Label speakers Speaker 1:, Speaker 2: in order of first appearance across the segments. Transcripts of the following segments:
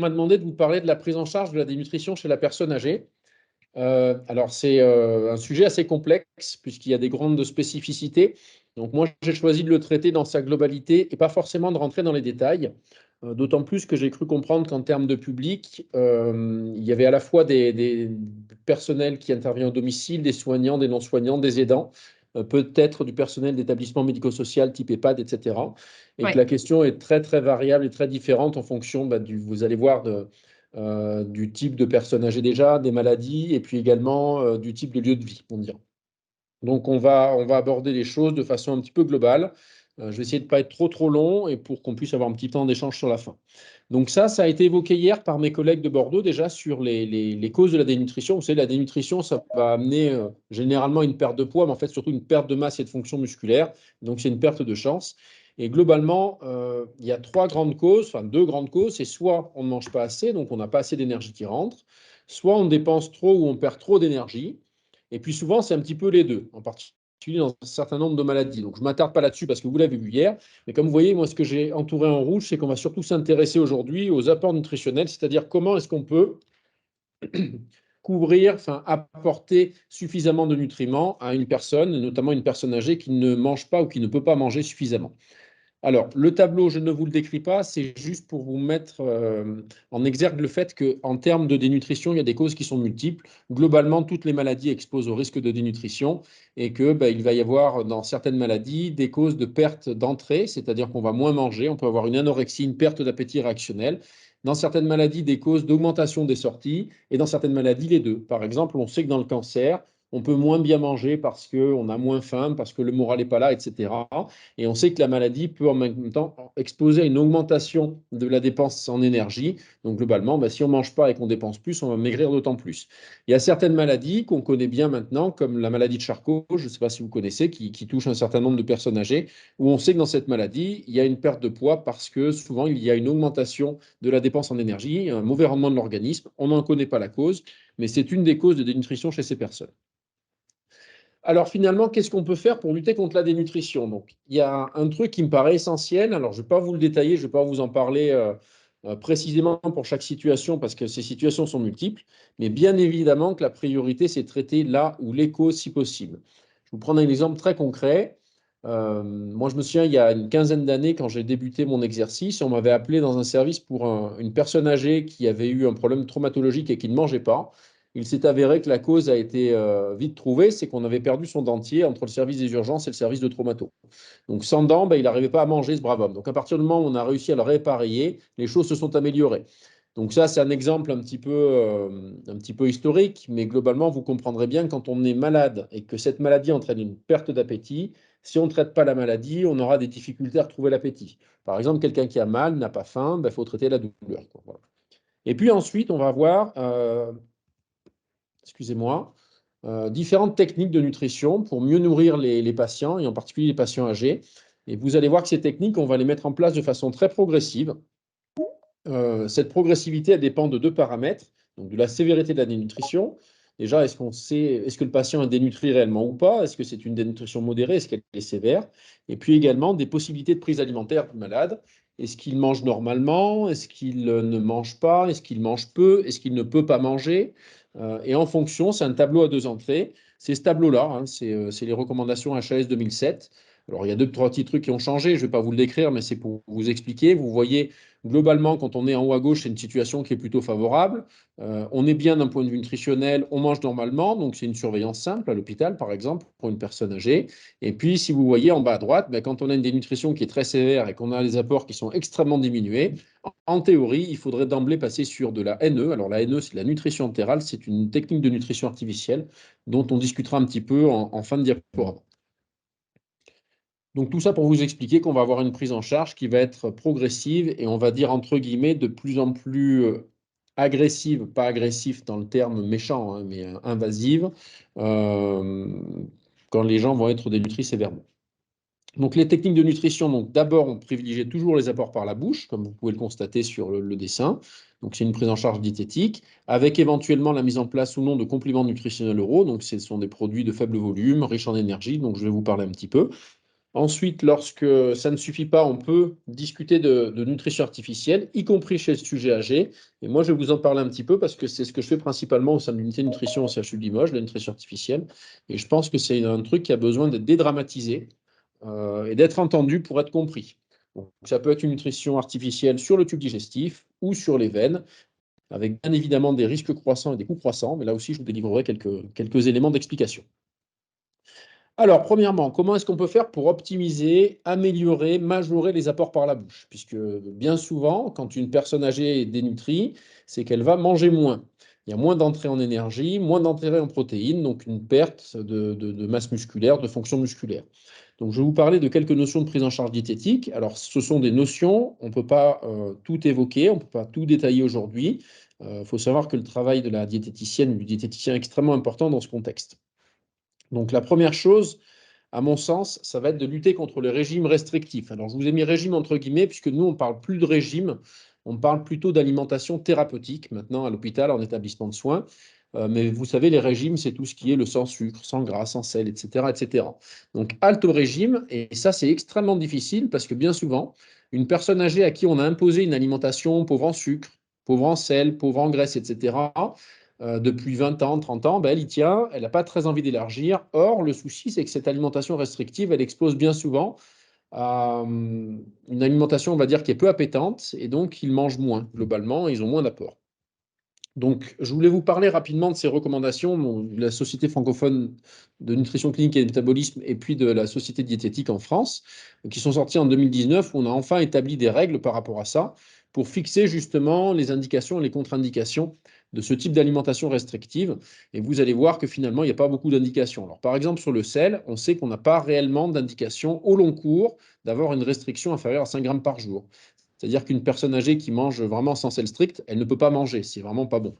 Speaker 1: On m'a demandé de vous parler de la prise en charge de la dénutrition chez la personne âgée. Alors, c'est un sujet assez complexe puisqu'il y a des grandes spécificités. Donc, moi, j'ai choisi de le traiter dans sa globalité et pas forcément de rentrer dans les détails. D'autant plus que j'ai cru comprendre qu'en termes de public, il y avait à la fois des personnels qui interviennent au domicile, des soignants, des non-soignants, des aidants, peut-être du personnel d'établissement médico-social type EHPAD, etc. Et que
Speaker 2: Ouais.
Speaker 1: la question est très, très variable et très différente en fonction, vous allez voir, du type de personne âgée déjà, des maladies, et puis également du type de lieu de vie, on dira. Donc on va aborder les choses de façon un petit peu globale. Je vais essayer de ne pas être trop trop long et pour qu'on puisse avoir un petit temps d'échange sur la fin. Donc ça a été évoqué hier par mes collègues de Bordeaux déjà sur les causes de la dénutrition. Vous savez, la dénutrition, ça va amener généralement une perte de poids, mais en fait surtout une perte de masse et de fonction musculaire. Donc c'est une perte de chance. Et globalement, il y a trois grandes causes, enfin deux grandes causes. C'est soit on ne mange pas assez, donc on n'a pas assez d'énergie qui rentre, soit on dépense trop ou on perd trop d'énergie. Et puis souvent, c'est un petit peu les deux, en particulier dans un certain nombre de maladies. Donc je ne m'attarde pas là-dessus parce que vous l'avez vu hier. Mais comme vous voyez, moi, ce que j'ai entouré en rouge, c'est qu'on va surtout s'intéresser aujourd'hui aux apports nutritionnels, c'est-à-dire comment est-ce qu'on peut couvrir, enfin apporter suffisamment de nutriments à une personne, notamment une personne âgée qui ne mange pas ou qui ne peut pas manger suffisamment. Alors, le tableau, je ne vous le décris pas, c'est juste pour vous mettre en exergue le fait qu'en termes de dénutrition, il y a des causes qui sont multiples. Globalement, toutes les maladies exposent au risque de dénutrition et que, il va y avoir dans certaines maladies des causes de perte d'entrée, c'est-à-dire qu'on va moins manger, on peut avoir une anorexie, une perte d'appétit réactionnel. Dans certaines maladies, des causes d'augmentation des sorties et dans certaines maladies, les deux. Par exemple, on sait que dans le cancer, on peut moins bien manger parce qu'on a moins faim, parce que le moral n'est pas là, etc. Et on sait que la maladie peut en même temps exposer à une augmentation de la dépense en énergie. Donc globalement, si on ne mange pas et qu'on dépense plus, on va maigrir d'autant plus. Il y a certaines maladies qu'on connaît bien maintenant, comme la maladie de Charcot, je ne sais pas si vous connaissez, qui touche un certain nombre de personnes âgées, où on sait que dans cette maladie, il y a une perte de poids parce que souvent, il y a une augmentation de la dépense en énergie, un mauvais rendement de l'organisme. On n'en connaît pas la cause, mais c'est une des causes de dénutrition chez ces personnes. Alors finalement, qu'est-ce qu'on peut faire pour lutter contre la dénutrition? Donc, il y a un truc qui me paraît essentiel. Alors, je ne vais pas vous le détailler, je ne vais pas vous en parler précisément pour chaque situation parce que ces situations sont multiples. Mais bien évidemment que la priorité, c'est de traiter là où les causes, si possible. Je vais vous prendre un exemple très concret. Moi, je me souviens, il y a une quinzaine d'années, quand j'ai débuté mon exercice, on m'avait appelé dans un service pour une personne âgée qui avait eu un problème traumatologique et qui ne mangeait pas. Il s'est avéré que la cause a été vite trouvée, c'est qu'on avait perdu son dentier entre le service des urgences et le service de traumato. Donc sans dents, il n'arrivait pas à manger, ce brave homme. Donc à partir du moment où on a réussi à le réparer, les choses se sont améliorées. Donc ça, c'est un exemple un petit peu historique, mais globalement, vous comprendrez bien quand on est malade et que cette maladie entraîne une perte d'appétit, si on ne traite pas la maladie, on aura des difficultés à retrouver l'appétit. Par exemple, quelqu'un qui a mal, n'a pas faim, il faut traiter la douleur. Voilà. Et puis ensuite, on va voir excusez-moi, différentes techniques de nutrition pour mieux nourrir les patients, et en particulier les patients âgés. Et vous allez voir que ces techniques, on va les mettre en place de façon très progressive. Cette progressivité, elle dépend de deux paramètres, donc de la sévérité de la dénutrition. Déjà, est-ce que le patient est dénutri réellement ou pas? Est-ce que c'est une dénutrition modérée? Est-ce qu'elle est sévère? Et puis également des possibilités de prise alimentaire du malade. Est-ce qu'il mange normalement? Est-ce qu'il ne mange pas? Est-ce qu'il mange peu? Est-ce qu'il ne peut pas manger? Et en fonction, c'est un tableau à deux entrées. C'est ce tableau-là, hein, c'est les recommandations HAS 2007. Alors, il y a deux, trois petits trucs qui ont changé. Je ne vais pas vous le décrire, mais c'est pour vous expliquer. Vous voyez, globalement, quand on est en haut à gauche, c'est une situation qui est plutôt favorable. On est bien d'un point de vue nutritionnel, on mange normalement, donc c'est une surveillance simple à l'hôpital, par exemple, pour une personne âgée. Et puis, si vous voyez en bas à droite, quand on a une dénutrition qui est très sévère et qu'on a les apports qui sont extrêmement diminués, en théorie, il faudrait d'emblée passer sur de la NE. Alors, la NE, c'est la nutrition entérale, c'est une technique de nutrition artificielle dont on discutera un petit peu en fin de diaporama. Donc tout ça pour vous expliquer qu'on va avoir une prise en charge qui va être progressive et on va dire entre guillemets de plus en plus agressive, pas agressif dans le terme méchant, hein, mais invasive, euh, quand les gens vont être dénutris sévèrement. Donc les techniques de nutrition, donc d'abord on privilégie toujours les apports par la bouche, comme vous pouvez le constater sur le dessin. Donc c'est une prise en charge diététique, avec éventuellement la mise en place ou non de compléments nutritionnels oraux. Donc ce sont des produits de faible volume, riches en énergie, donc je vais vous parler un petit peu. Ensuite, lorsque ça ne suffit pas, on peut discuter de nutrition artificielle, y compris chez le sujet âgé. Et moi, je vais vous en parler un petit peu parce que c'est ce que je fais principalement au sein de l'unité nutrition au CHU de Limoges, la nutrition artificielle. Et je pense que c'est un truc qui a besoin d'être dédramatisé et d'être entendu pour être compris. Donc, ça peut être une nutrition artificielle sur le tube digestif ou sur les veines, avec bien évidemment des risques croissants et des coûts croissants. Mais là aussi, je vous délivrerai quelques éléments d'explication. Alors, premièrement, comment est-ce qu'on peut faire pour optimiser, améliorer, majorer les apports par la bouche? Puisque bien souvent, quand une personne âgée est dénutrie, c'est qu'elle va manger moins. Il y a moins d'entrée en énergie, moins d'entrée en protéines, donc une perte de masse musculaire, de fonction musculaire. Donc, je vais vous parler de quelques notions de prise en charge diététique. Alors, ce sont des notions, on ne peut pas tout évoquer, on ne peut pas tout détailler aujourd'hui. Il faut savoir que le travail de la diététicienne ou du diététicien est extrêmement important dans ce contexte. Donc, la première chose, à mon sens, ça va être de lutter contre le régime restrictif. Alors, je vous ai mis régime entre guillemets, puisque nous, on ne parle plus de régime, on parle plutôt d'alimentation thérapeutique, maintenant à l'hôpital, en établissement de soins. Mais vous savez, les régimes, c'est tout ce qui est le sans sucre, sans gras, sans sel, etc., etc. Donc, halte au régime, et ça, c'est extrêmement difficile, parce que bien souvent, une personne âgée à qui on a imposé une alimentation pauvre en sucre, pauvre en sel, pauvre en graisse, etc., depuis 20 ans, 30 ans, ben, elle y tient, elle n'a pas très envie d'élargir. Or, le souci, c'est que cette alimentation restrictive, elle expose bien souvent à une alimentation, on va dire, qui est peu appétante, et donc ils mangent moins, globalement, ils ont moins d'apport. Donc, je voulais vous parler rapidement de ces recommandations de la Société francophone de nutrition clinique et de métabolisme et puis de la Société diététique en France, qui sont sorties en 2019, où on a enfin établi des règles par rapport à ça, pour fixer justement les indications et les contre-indications de ce type d'alimentation restrictive. Et vous allez voir que finalement, il n'y a pas beaucoup d'indications. Alors, par exemple, sur le sel, on sait qu'on n'a pas réellement d'indication au long cours d'avoir une restriction inférieure à 5 grammes par jour. C'est-à-dire qu'une personne âgée qui mange vraiment sans sel strict, elle ne peut pas manger, c'est vraiment pas bon.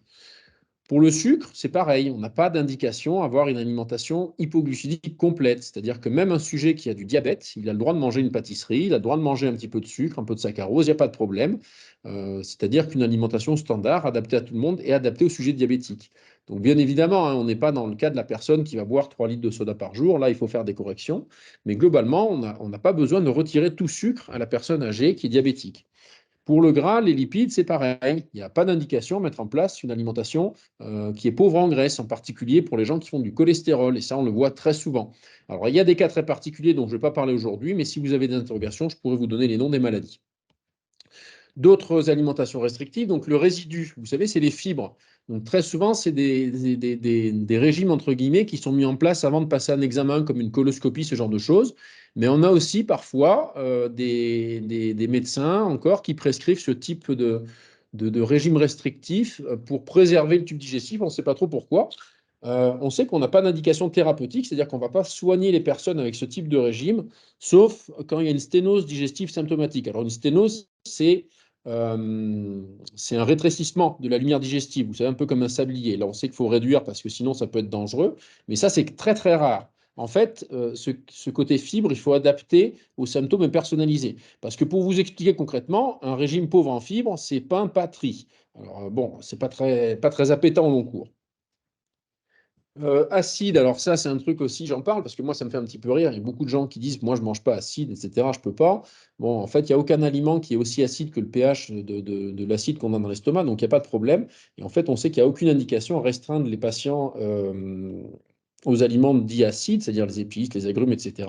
Speaker 1: Pour le sucre, c'est pareil, on n'a pas d'indication à avoir une alimentation hypoglycémique complète. C'est-à-dire que même un sujet qui a du diabète, il a le droit de manger une pâtisserie, il a le droit de manger un petit peu de sucre, un peu de saccharose, il n'y a pas de problème. C'est-à-dire qu'une alimentation standard, adaptée à tout le monde, est adaptée au sujet diabétique. Donc bien évidemment, hein, on n'est pas dans le cas de la personne qui va boire 3 litres de soda par jour, là il faut faire des corrections, mais globalement, on n'a pas besoin de retirer tout sucre à la personne âgée qui est diabétique. Pour le gras, les lipides, c'est pareil. Il n'y a pas d'indication à mettre en place une alimentation qui est pauvre en graisse, en particulier pour les gens qui font du cholestérol. Et ça, on le voit très souvent. Alors, il y a des cas très particuliers dont je ne vais pas parler aujourd'hui, mais si vous avez des interrogations, je pourrais vous donner les noms des maladies. D'autres alimentations restrictives, donc le résidu, vous savez, c'est les fibres. Donc très souvent, c'est des régimes, entre guillemets, qui sont mis en place avant de passer un examen comme une coloscopie, ce genre de choses. Mais on a aussi parfois des médecins encore qui prescrivent ce type de régime restrictif pour préserver le tube digestif. On ne sait pas trop pourquoi. On sait qu'on n'a pas d'indication thérapeutique, c'est-à-dire qu'on ne va pas soigner les personnes avec ce type de régime, sauf quand il y a une sténose digestive symptomatique. Alors une sténose, c'est un rétrécissement de la lumière digestive, vous savez, un peu comme un sablier. Là, on sait qu'il faut réduire parce que sinon, ça peut être dangereux, mais ça, c'est très, très rare. En fait, ce côté fibre, il faut adapter aux symptômes et personnaliser. Parce que pour vous expliquer concrètement, un régime pauvre en fibres, c'est pain, patrie. Alors, bon, c'est pas très appétant au long cours. Acide, alors ça, c'est un truc aussi, j'en parle parce que moi, ça me fait un petit peu rire. Il y a beaucoup de gens qui disent, moi, je mange pas acide, etc. Je peux pas. Bon, en fait, il n'y a aucun aliment qui est aussi acide que le pH de l'acide qu'on a dans l'estomac, donc il n'y a pas de problème. Et en fait, on sait qu'il n'y a aucune indication à restreindre les patients aux aliments dits acides, c'est-à-dire les épices, les agrumes, etc.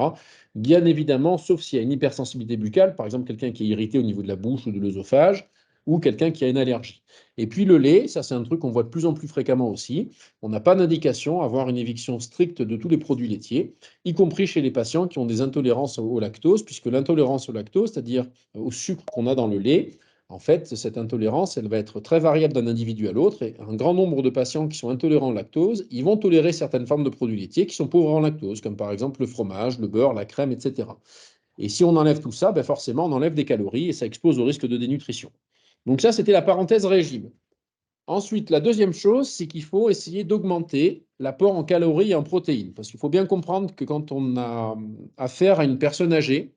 Speaker 1: Bien évidemment, sauf s'il y a une hypersensibilité buccale, par exemple quelqu'un qui est irrité au niveau de la bouche ou de l'œsophage, ou quelqu'un qui a une allergie. Et puis le lait, ça c'est un truc qu'on voit de plus en plus fréquemment aussi. On n'a pas d'indication à avoir une éviction stricte de tous les produits laitiers, y compris chez les patients qui ont des intolérances au lactose, puisque l'intolérance au lactose, c'est-à-dire au sucre qu'on a dans le lait, en fait, cette intolérance, elle va être très variable d'un individu à l'autre. Et un grand nombre de patients qui sont intolérants au lactose, ils vont tolérer certaines formes de produits laitiers qui sont pauvres en lactose, comme par exemple le fromage, le beurre, la crème, etc. Et si on enlève tout ça, ben forcément, on enlève des calories et ça expose au risque de dénutrition. Donc ça, c'était la parenthèse régime. Ensuite, la deuxième chose, c'est qu'il faut essayer d'augmenter l'apport en calories et en protéines. Parce qu'il faut bien comprendre que quand on a affaire à une personne âgée,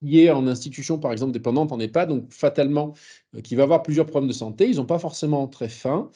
Speaker 1: qui est en institution, par exemple, dépendante en EHPAD, donc fatalement, qui va avoir plusieurs problèmes de santé, ils n'ont pas forcément très faim.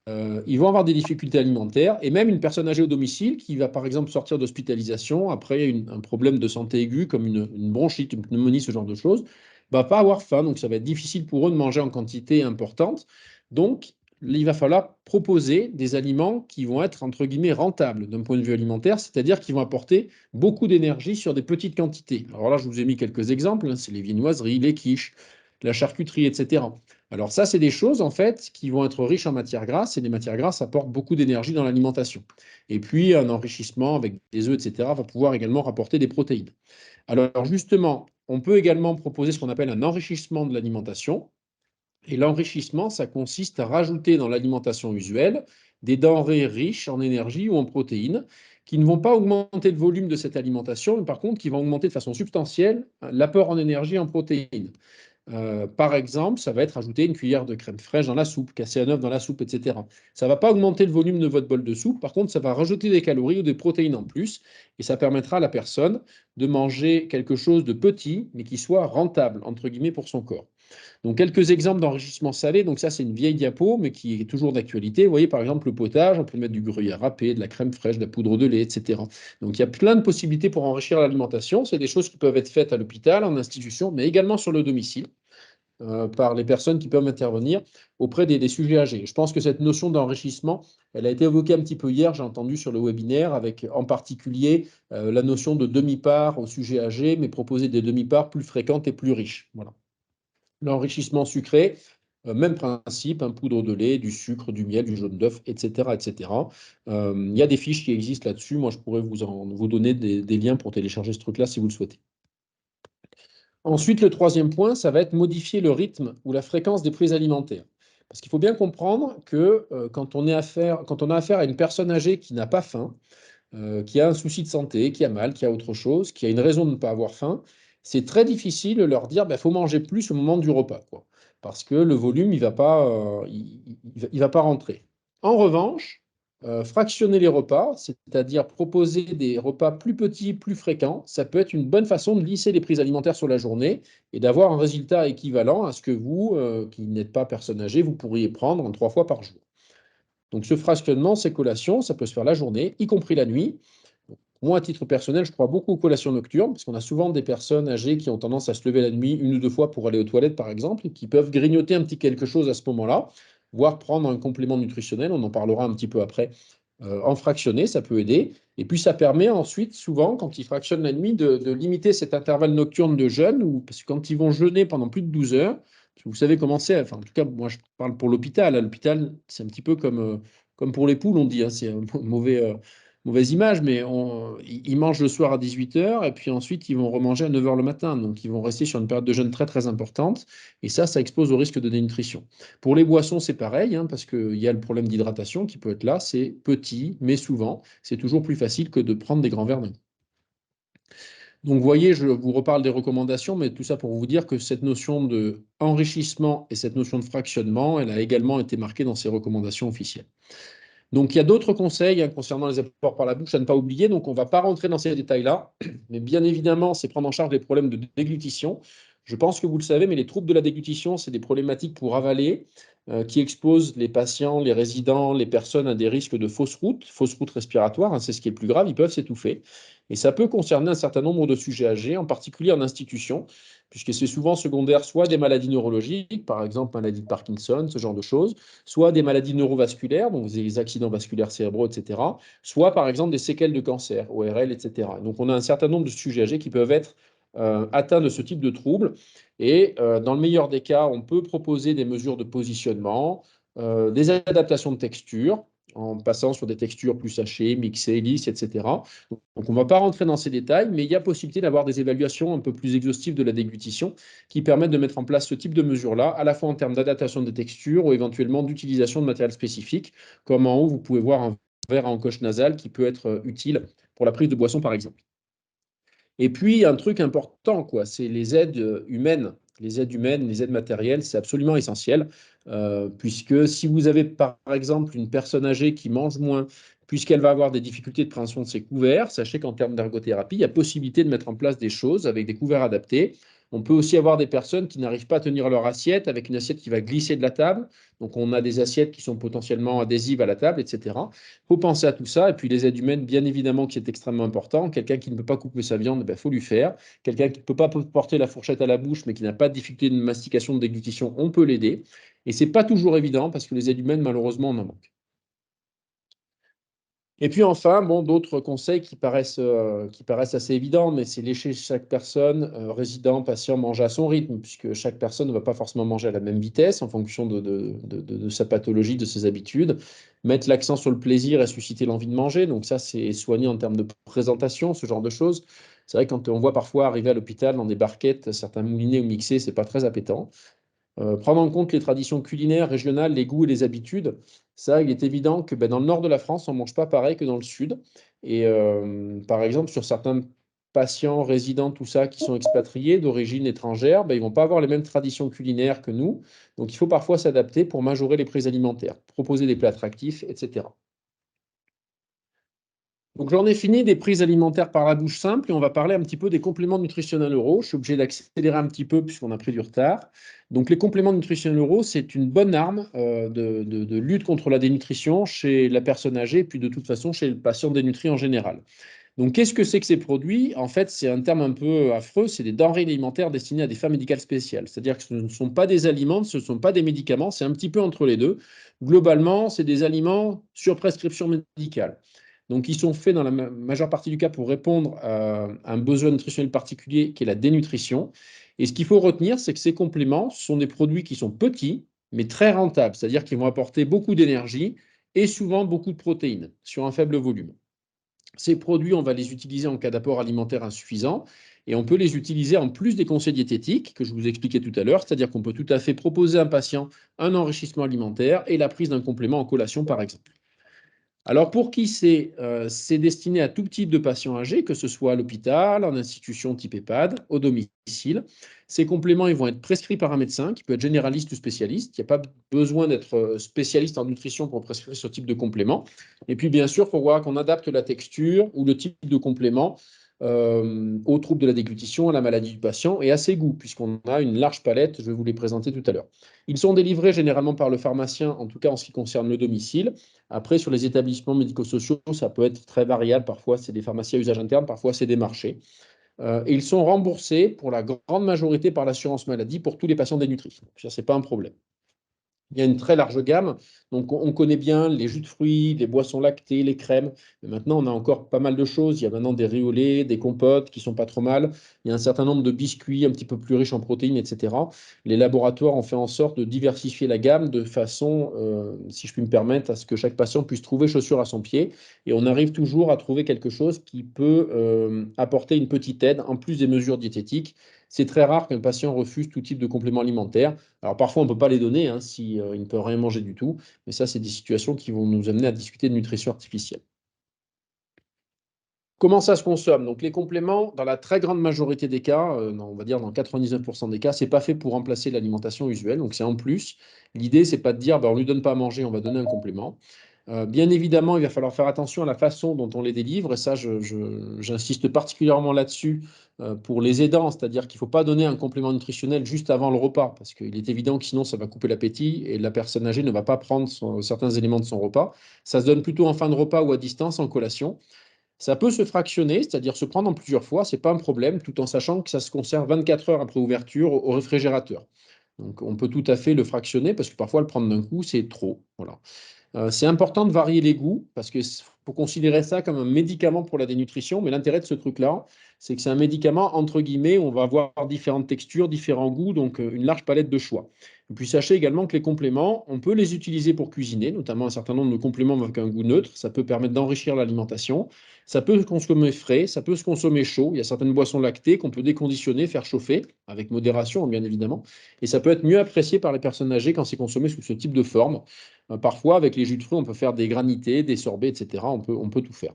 Speaker 1: ils vont avoir des difficultés alimentaires. Et même une personne âgée au domicile qui va, par exemple, sortir d'hospitalisation après un problème de santé aiguë, comme une bronchite, une pneumonie, ce genre de choses, va pas avoir faim. Donc, ça va être difficile pour eux de manger en quantité importante. Donc, il va falloir proposer des aliments qui vont être, entre guillemets, rentables d'un point de vue alimentaire, c'est-à-dire qui vont apporter beaucoup d'énergie sur des petites quantités. Alors là, je vous ai mis quelques exemples, hein, c'est les viennoiseries, les quiches, la charcuterie, etc. Alors ça, c'est des choses, en fait, qui vont être riches en matières grasses, et les matières grasses apportent beaucoup d'énergie dans l'alimentation. Et puis, un enrichissement avec des œufs, etc., va pouvoir également rapporter des protéines. Alors justement, on peut également proposer ce qu'on appelle un enrichissement de l'alimentation. Et l'enrichissement, ça consiste à rajouter dans l'alimentation usuelle des denrées riches en énergie ou en protéines qui ne vont pas augmenter le volume de cette alimentation, mais par contre qui vont augmenter de façon substantielle l'apport en énergie et en protéines. Par exemple, ça va être ajouter une cuillère de crème fraîche dans la soupe, casser un œuf dans la soupe, etc. Ça ne va pas augmenter le volume de votre bol de soupe, par contre, ça va rajouter des calories ou des protéines en plus, et ça permettra à la personne de manger quelque chose de petit, mais qui soit rentable, entre guillemets, pour son corps. Donc, quelques exemples d'enrichissement salé. Donc, ça, c'est une vieille diapo, mais qui est toujours d'actualité. Vous voyez, par exemple, le potage, on peut mettre du gruyère râpé, de la crème fraîche, de la poudre de lait, etc. Donc, il y a plein de possibilités pour enrichir l'alimentation. C'est des choses qui peuvent être faites à l'hôpital, en institution, mais également sur le domicile, par les personnes qui peuvent intervenir auprès des sujets âgés. Je pense que cette notion d'enrichissement, elle a été évoquée un petit peu hier, j'ai entendu sur le webinaire, avec en particulier la notion de demi-part au sujet âgé, mais proposer des demi-parts plus fréquentes et plus riches. Voilà. L'enrichissement sucré, même principe, un poudre de lait, du sucre, du miel, du jaune d'œuf, etc., etc. Il y a des fiches qui existent là-dessus. Moi, je pourrais vous donner des liens pour télécharger ce truc-là si vous le souhaitez. Ensuite, le troisième point, ça va être modifier le rythme ou la fréquence des prises alimentaires. Parce qu'il faut bien comprendre que quand on a affaire à une personne âgée qui n'a pas faim, qui a un souci de santé, qui a mal, qui a autre chose, qui a une raison de ne pas avoir faim, c'est très difficile de leur dire qu'il faut manger plus au moment du repas, quoi, parce que le volume, il il va pas rentrer. En revanche, fractionner les repas, c'est-à-dire proposer des repas plus petits, plus fréquents, ça peut être une bonne façon de lisser les prises alimentaires sur la journée et d'avoir un résultat équivalent à ce que vous, qui n'êtes pas personne âgée, vous pourriez prendre en 3 fois par jour. Donc ce fractionnement, ces collations, ça peut se faire la journée, y compris la nuit. Moi, à titre personnel, je crois beaucoup aux collations nocturnes, parce qu'on a souvent des personnes âgées qui ont tendance à se lever la nuit 1 ou 2 fois pour aller aux toilettes, par exemple, et qui peuvent grignoter un petit quelque chose à ce moment-là, voire prendre un complément nutritionnel, on en parlera un petit peu après, en fractionné, ça peut aider. Et puis ça permet ensuite, souvent, quand ils fractionnent la nuit, de limiter cet intervalle nocturne de jeûne, parce que quand ils vont jeûner pendant plus de 12 heures, vous savez comment c'est, enfin, en tout cas, moi je parle pour l'hôpital. À l'hôpital, c'est un petit peu comme pour les poules, on dit, hein, c'est un mauvaise image, mais ils mangent le soir à 18 heures et puis ensuite ils vont remanger à 9 heures le matin. Donc ils vont rester sur une période de jeûne très très importante et ça expose au risque de dénutrition. Pour les boissons, c'est pareil, hein, parce qu'il y a le problème d'hydratation qui peut être là. C'est petit, mais souvent, c'est toujours plus facile que de prendre des grands verres d'un coup. Donc, vous voyez, je vous reparle des recommandations, mais tout ça pour vous dire que cette notion de enrichissement et cette notion de fractionnement, elle a également été marquée dans ces recommandations officielles. Donc, il y a d'autres conseils, hein, concernant les apports par la bouche à ne pas oublier. Donc, on ne va pas rentrer dans ces détails-là, mais bien évidemment, c'est prendre en charge les problèmes de déglutition. Je pense que vous le savez, mais les troubles de la déglutition, c'est des problématiques pour avaler qui exposent les patients, les résidents, les personnes à des risques de fausses routes respiratoires, hein, c'est ce qui est le plus grave, ils peuvent s'étouffer. Et ça peut concerner un certain nombre de sujets âgés, en particulier en institution, puisque c'est souvent secondaire soit des maladies neurologiques, par exemple maladie de Parkinson, ce genre de choses, soit des maladies neurovasculaires, donc des accidents vasculaires cérébraux, etc., soit par exemple des séquelles de cancer, ORL, etc. Donc on a un certain nombre de sujets âgés qui peuvent être atteints de ce type de troubles. Et dans le meilleur des cas, on peut proposer des mesures de positionnement, des adaptations de texture, en passant sur des textures plus sachées, mixées, lisses, etc. Donc on ne va pas rentrer dans ces détails, mais il y a possibilité d'avoir des évaluations un peu plus exhaustives de la déglutition qui permettent de mettre en place ce type de mesures-là, à la fois en termes d'adaptation des textures ou éventuellement d'utilisation de matériel spécifique, comme en haut, vous pouvez voir un verre à encoche nasale qui peut être utile pour la prise de boisson, par exemple. Et puis, un truc important, quoi, c'est les aides humaines. Les aides humaines, les aides matérielles, c'est absolument essentiel, puisque si vous avez, par exemple, une personne âgée qui mange moins, puisqu'elle va avoir des difficultés de préhension de ses couverts, sachez qu'en termes d'ergothérapie, il y a possibilité de mettre en place des choses avec des couverts adaptés. On peut aussi avoir des personnes qui n'arrivent pas à tenir leur assiette avec une assiette qui va glisser de la table. Donc, on a des assiettes qui sont potentiellement adhésives à la table, etc. Il faut penser à tout ça. Et puis, les aides humaines, bien évidemment, qui est extrêmement important. Quelqu'un qui ne peut pas couper sa viande, il faut lui faire. Quelqu'un qui ne peut pas porter la fourchette à la bouche, mais qui n'a pas de difficulté de mastication, de déglutition, on peut l'aider. Et ce n'est pas toujours évident parce que les aides humaines, malheureusement, on en manque. Et puis enfin, bon, d'autres conseils qui paraissent assez évidents, mais c'est laisser chaque personne, résident, patient, manger à son rythme, puisque chaque personne ne va pas forcément manger à la même vitesse en fonction de sa pathologie, de ses habitudes. Mettre l'accent sur le plaisir et susciter l'envie de manger, donc ça, c'est soigné en termes de présentation, ce genre de choses. C'est vrai, quand on voit parfois arriver à l'hôpital dans des barquettes, certains moulinés ou mixés, c'est pas très appétant. Prendre en compte les traditions culinaires régionales, les goûts et les habitudes. Ça, il est évident que dans le nord de la France, on ne mange pas pareil que dans le sud. Et par exemple, sur certains patients, résidents, tout ça, qui sont expatriés d'origine étrangère, ils ne vont pas avoir les mêmes traditions culinaires que nous. Donc, il faut parfois s'adapter pour majorer les prix alimentaires, proposer des plats attractifs, etc. Donc j'en ai fini des prises alimentaires par la bouche simple et on va parler un petit peu des compléments nutritionnels oraux. Je suis obligé d'accélérer un petit peu puisqu'on a pris du retard. Donc les compléments nutritionnels oraux, c'est une bonne arme de lutte contre la dénutrition chez la personne âgée et puis de toute façon chez le patient dénutri en général. Donc qu'est-ce que c'est que ces produits? En fait, c'est un terme un peu affreux, c'est des denrées alimentaires destinées à des fins médicales spéciales. C'est-à-dire que ce ne sont pas des aliments, ce ne sont pas des médicaments, c'est un petit peu entre les deux. Globalement, c'est des aliments sur prescription médicale. Donc, ils sont faits dans la majeure partie du cas pour répondre à un besoin nutritionnel particulier qui est la dénutrition. Et ce qu'il faut retenir, c'est que ces compléments sont des produits qui sont petits, mais très rentables, c'est-à-dire qu'ils vont apporter beaucoup d'énergie et souvent beaucoup de protéines sur un faible volume. Ces produits, on va les utiliser en cas d'apport alimentaire insuffisant et on peut les utiliser en plus des conseils diététiques que je vous expliquais tout à l'heure, c'est-à-dire qu'on peut tout à fait proposer à un patient un enrichissement alimentaire et la prise d'un complément en collation, par exemple. Alors, pour qui c'est destiné à tout type de patients âgés, que ce soit à l'hôpital, en institution type EHPAD, au domicile. Ces compléments ils vont être prescrits par un médecin qui peut être généraliste ou spécialiste. Il n'y a pas besoin d'être spécialiste en nutrition pour prescrire ce type de complément. Et puis, bien sûr, il faut voir qu'on adapte la texture ou le type de complément aux troubles de la déglutition, à la maladie du patient et à ses goûts, puisqu'on a une large palette, je vais vous les présenter tout à l'heure. Ils sont délivrés généralement par le pharmacien, en tout cas en ce qui concerne le domicile. Après, sur les établissements médico-sociaux, ça peut être très variable. Parfois, c'est des pharmacies à usage interne, parfois, c'est des marchés. Et ils sont remboursés pour la grande majorité par l'assurance maladie pour tous les patients dénutris. Ça, ce n'est pas un problème. Il y a une très large gamme. Donc, on connaît bien les jus de fruits, les boissons lactées, les crèmes. Mais maintenant, on a encore pas mal de choses. Il y a maintenant des riz au lait, des compotes qui sont pas trop mal. Il y a un certain nombre de biscuits un petit peu plus riches en protéines, etc. Les laboratoires ont fait en sorte de diversifier la gamme de façon, si je puis me permettre, à ce que chaque patient puisse trouver chaussure à son pied. Et on arrive toujours à trouver quelque chose qui peut apporter une petite aide en plus des mesures diététiques. C'est très rare qu'un patient refuse tout type de complément alimentaire. Alors parfois, on ne peut pas les donner hein, si, il ne peut rien manger du tout, mais ça, c'est des situations qui vont nous amener à discuter de nutrition artificielle. Comment ça se consomme? Donc les compléments, dans la très grande majorité des cas, on va dire dans 99% des cas, c'est pas fait pour remplacer l'alimentation usuelle, donc c'est en plus. L'idée, c'est pas de dire on ne lui donne pas à manger, on va donner un complément. Bien évidemment, il va falloir faire attention à la façon dont on les délivre, et ça, j'insiste particulièrement là-dessus pour les aidants, c'est-à-dire qu'il ne faut pas donner un complément nutritionnel juste avant le repas, parce qu'il est évident que sinon ça va couper l'appétit et la personne âgée ne va pas prendre certains éléments de son repas. Ça se donne plutôt en fin de repas ou à distance, en collation. Ça peut se fractionner, c'est-à-dire se prendre en plusieurs fois, ce n'est pas un problème, tout en sachant que ça se conserve 24 heures après ouverture au réfrigérateur. Donc on peut tout à fait le fractionner parce que parfois le prendre d'un coup, c'est trop. Voilà. C'est important de varier les goûts parce qu'il faut considérer ça comme un médicament pour la dénutrition. Mais l'intérêt de ce truc-là, c'est que c'est un médicament entre guillemets où on va avoir différentes textures, différents goûts, donc une large palette de choix. Et puis sachez également que les compléments, on peut les utiliser pour cuisiner, notamment un certain nombre de compléments avec un goût neutre. Ça peut permettre d'enrichir l'alimentation. Ça peut se consommer frais, ça peut se consommer chaud. Il y a certaines boissons lactées qu'on peut déconditionner, faire chauffer, avec modération bien évidemment. Et ça peut être mieux apprécié par les personnes âgées quand c'est consommé sous ce type de forme. Parfois, avec les jus de fruits, on peut faire des granités, des sorbets, etc. On peut tout faire.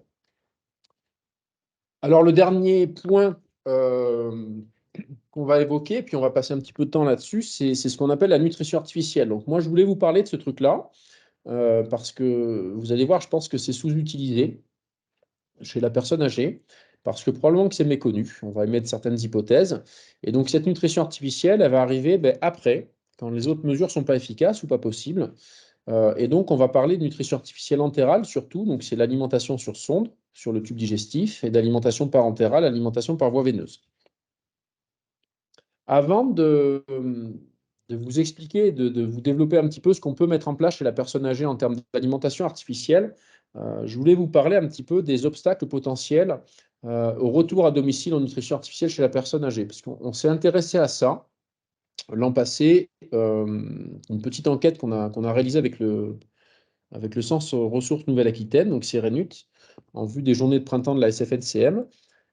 Speaker 1: Alors, le dernier point qu'on va évoquer, puis on va passer un petit peu de temps là-dessus, c'est ce qu'on appelle la nutrition artificielle. Donc, moi, je voulais vous parler de ce truc-là, parce que vous allez voir, je pense que c'est sous-utilisé chez la personne âgée. parce que probablement que c'est méconnu. On va émettre certaines hypothèses. Et donc, cette nutrition artificielle, elle va arriver après, quand les autres mesures ne sont pas efficaces ou pas possibles. Et donc, on va parler de nutrition artificielle entérale surtout. Donc, c'est l'alimentation sur sonde, sur le tube digestif, et d'alimentation parentérale, alimentation par voie veineuse. Avant de vous expliquer, de vous développer un petit peu ce qu'on peut mettre en place chez la personne âgée en termes d'alimentation artificielle, je voulais vous parler un petit peu des obstacles potentiels au retour à domicile en nutrition artificielle chez la personne âgée. Parce qu'on s'est intéressé à ça l'an passé, une petite enquête qu'on a réalisée avec le Centre Ressources Nouvelle-Aquitaine, donc CRNUT, en vue des journées de printemps de la SFNCM.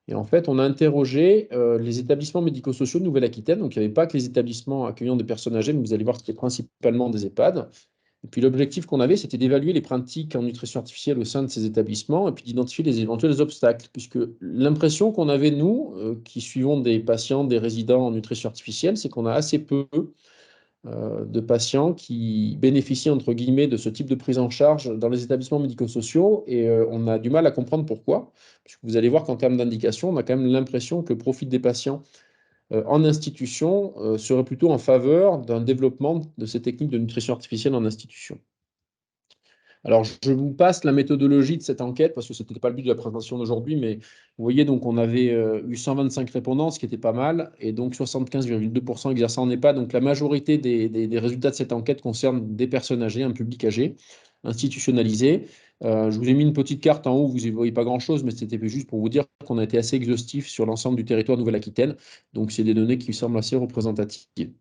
Speaker 1: Et en fait, on a interrogé les établissements médico-sociaux de Nouvelle-Aquitaine. Donc, il n'y avait pas que les établissements accueillant des personnes âgées, mais vous allez voir que c'était principalement des EHPAD. Et puis, l'objectif qu'on avait, c'était d'évaluer les pratiques en nutrition artificielle au sein de ces établissements et puis d'identifier les éventuels obstacles. Puisque l'impression qu'on avait, nous, qui suivons des patients, des résidents en nutrition artificielle, c'est qu'on a assez peu de patients qui bénéficient, entre guillemets, de ce type de prise en charge dans les établissements médico-sociaux et on a du mal à comprendre pourquoi. Puisque vous allez voir qu'en termes d'indication, on a quand même l'impression que le profit des patients en institution serait plutôt en faveur d'un développement de ces techniques de nutrition artificielle en institution. Alors, je vous passe la méthodologie de cette enquête parce que ce n'était pas le but de la présentation d'aujourd'hui, mais vous voyez, donc on avait eu 125 répondants, ce qui était pas mal, et donc 75,2% exerçant en EHPAD. Donc, la majorité des résultats de cette enquête concernent des personnes âgées, un public âgé, institutionnalisé. Je vous ai mis une petite carte en haut, vous n'y voyez pas grand-chose, mais c'était juste pour vous dire qu'on a été assez exhaustif sur l'ensemble du territoire de Nouvelle-Aquitaine. Donc, c'est des données qui semblent assez représentatives.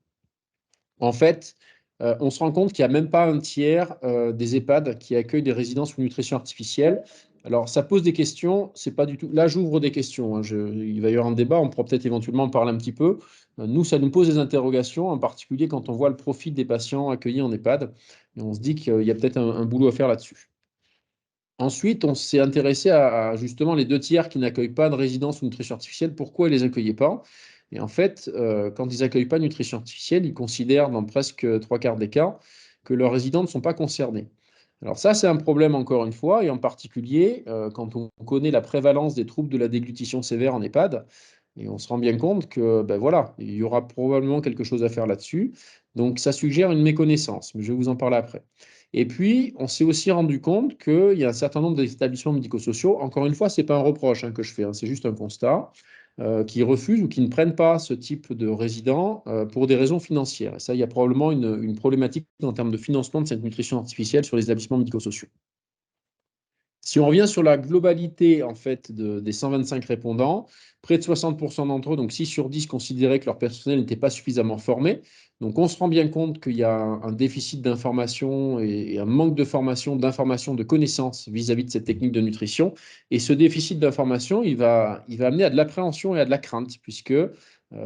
Speaker 1: En fait, on se rend compte qu'il n'y a même pas un tiers des EHPAD qui accueillent des résidences sous nutrition artificielle. Alors, ça pose des questions, c'est pas du tout. Là, j'ouvre des questions, hein. Il va y avoir un débat, on pourra peut-être éventuellement en parler un petit peu. Nous, ça nous pose des interrogations, en particulier quand on voit le profil des patients accueillis en EHPAD. Et on se dit qu'il y a peut-être un boulot à faire là-dessus. Ensuite, on s'est intéressé à justement les 2 tiers qui n'accueillent pas de résidence ou nutrition artificielle. Pourquoi ils ne les accueillaient pas? Et en fait, quand ils n'accueillent pas de nutrition artificielle, ils considèrent dans presque 3 quarts des cas que leurs résidents ne sont pas concernés. Alors ça, c'est un problème encore une fois, et en particulier quand on connaît la prévalence des troubles de la déglutition sévère en EHPAD, et on se rend bien compte que ben voilà, il y aura probablement quelque chose à faire là-dessus. Donc ça suggère une méconnaissance, mais je vais vous en parler après. Et puis, on s'est aussi rendu compte qu'il y a un certain nombre d'établissements médico-sociaux, encore une fois, ce n'est pas un reproche que je fais, c'est juste un constat, qui refusent ou qui ne prennent pas ce type de résidents pour des raisons financières. Et ça, il y a probablement une problématique en termes de financement de cette nutrition artificielle sur les établissements médico-sociaux. Si on revient sur la globalité en fait, des 125 répondants, près de 60% d'entre eux, donc 6 sur 10, considéraient que leur personnel n'était pas suffisamment formé. Donc on se rend bien compte qu'il y a un déficit d'information et un manque de formation, d'information, de connaissances vis-à-vis de cette technique de nutrition. Et ce déficit d'information, il va amener à de l'appréhension et à de la crainte, puisque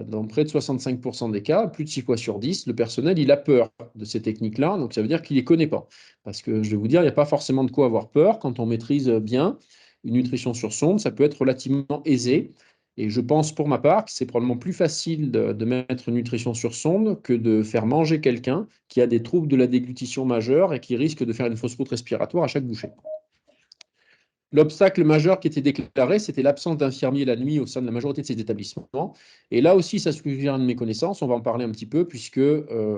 Speaker 1: dans près de 65% des cas, plus de 6 fois sur 10, le personnel, il a peur de ces techniques-là. Donc ça veut dire qu'il ne les connaît pas. Parce que je vais vous dire, il n'y a pas forcément de quoi avoir peur quand on maîtrise bien une nutrition sur sonde. Ça peut être relativement aisé. Et je pense pour ma part que c'est probablement plus facile de mettre une nutrition sur sonde que de faire manger quelqu'un qui a des troubles de la déglutition majeure et qui risque de faire une fausse route respiratoire à chaque bouchée. L'obstacle majeur qui était déclaré, c'était l'absence d'infirmiers la nuit au sein de la majorité de ces établissements. Et là aussi, ça suggère une méconnaissance. On va en parler un petit peu, puisque,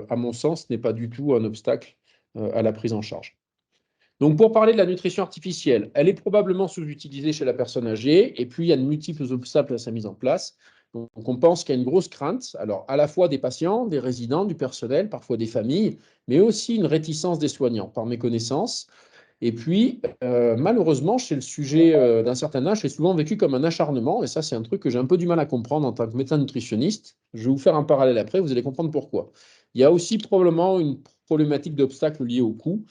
Speaker 1: à mon sens, ce n'est pas du tout un obstacle à la prise en charge. Donc, pour parler de la nutrition artificielle, elle est probablement sous-utilisée chez la personne âgée, et puis il y a de multiples obstacles à sa mise en place. Donc, on pense qu'il y a une grosse crainte, alors à la fois des patients, des résidents, du personnel, parfois des familles, mais aussi une réticence des soignants, par méconnaissance. Et puis, malheureusement, chez le sujet d'un certain âge, c'est souvent vécu comme un acharnement, et ça, c'est un truc que j'ai un peu du mal à comprendre en tant que médecin nutritionniste. Je vais vous faire un parallèle après, vous allez comprendre pourquoi. Il y a aussi probablement une problématique d'obstacles liés au coût.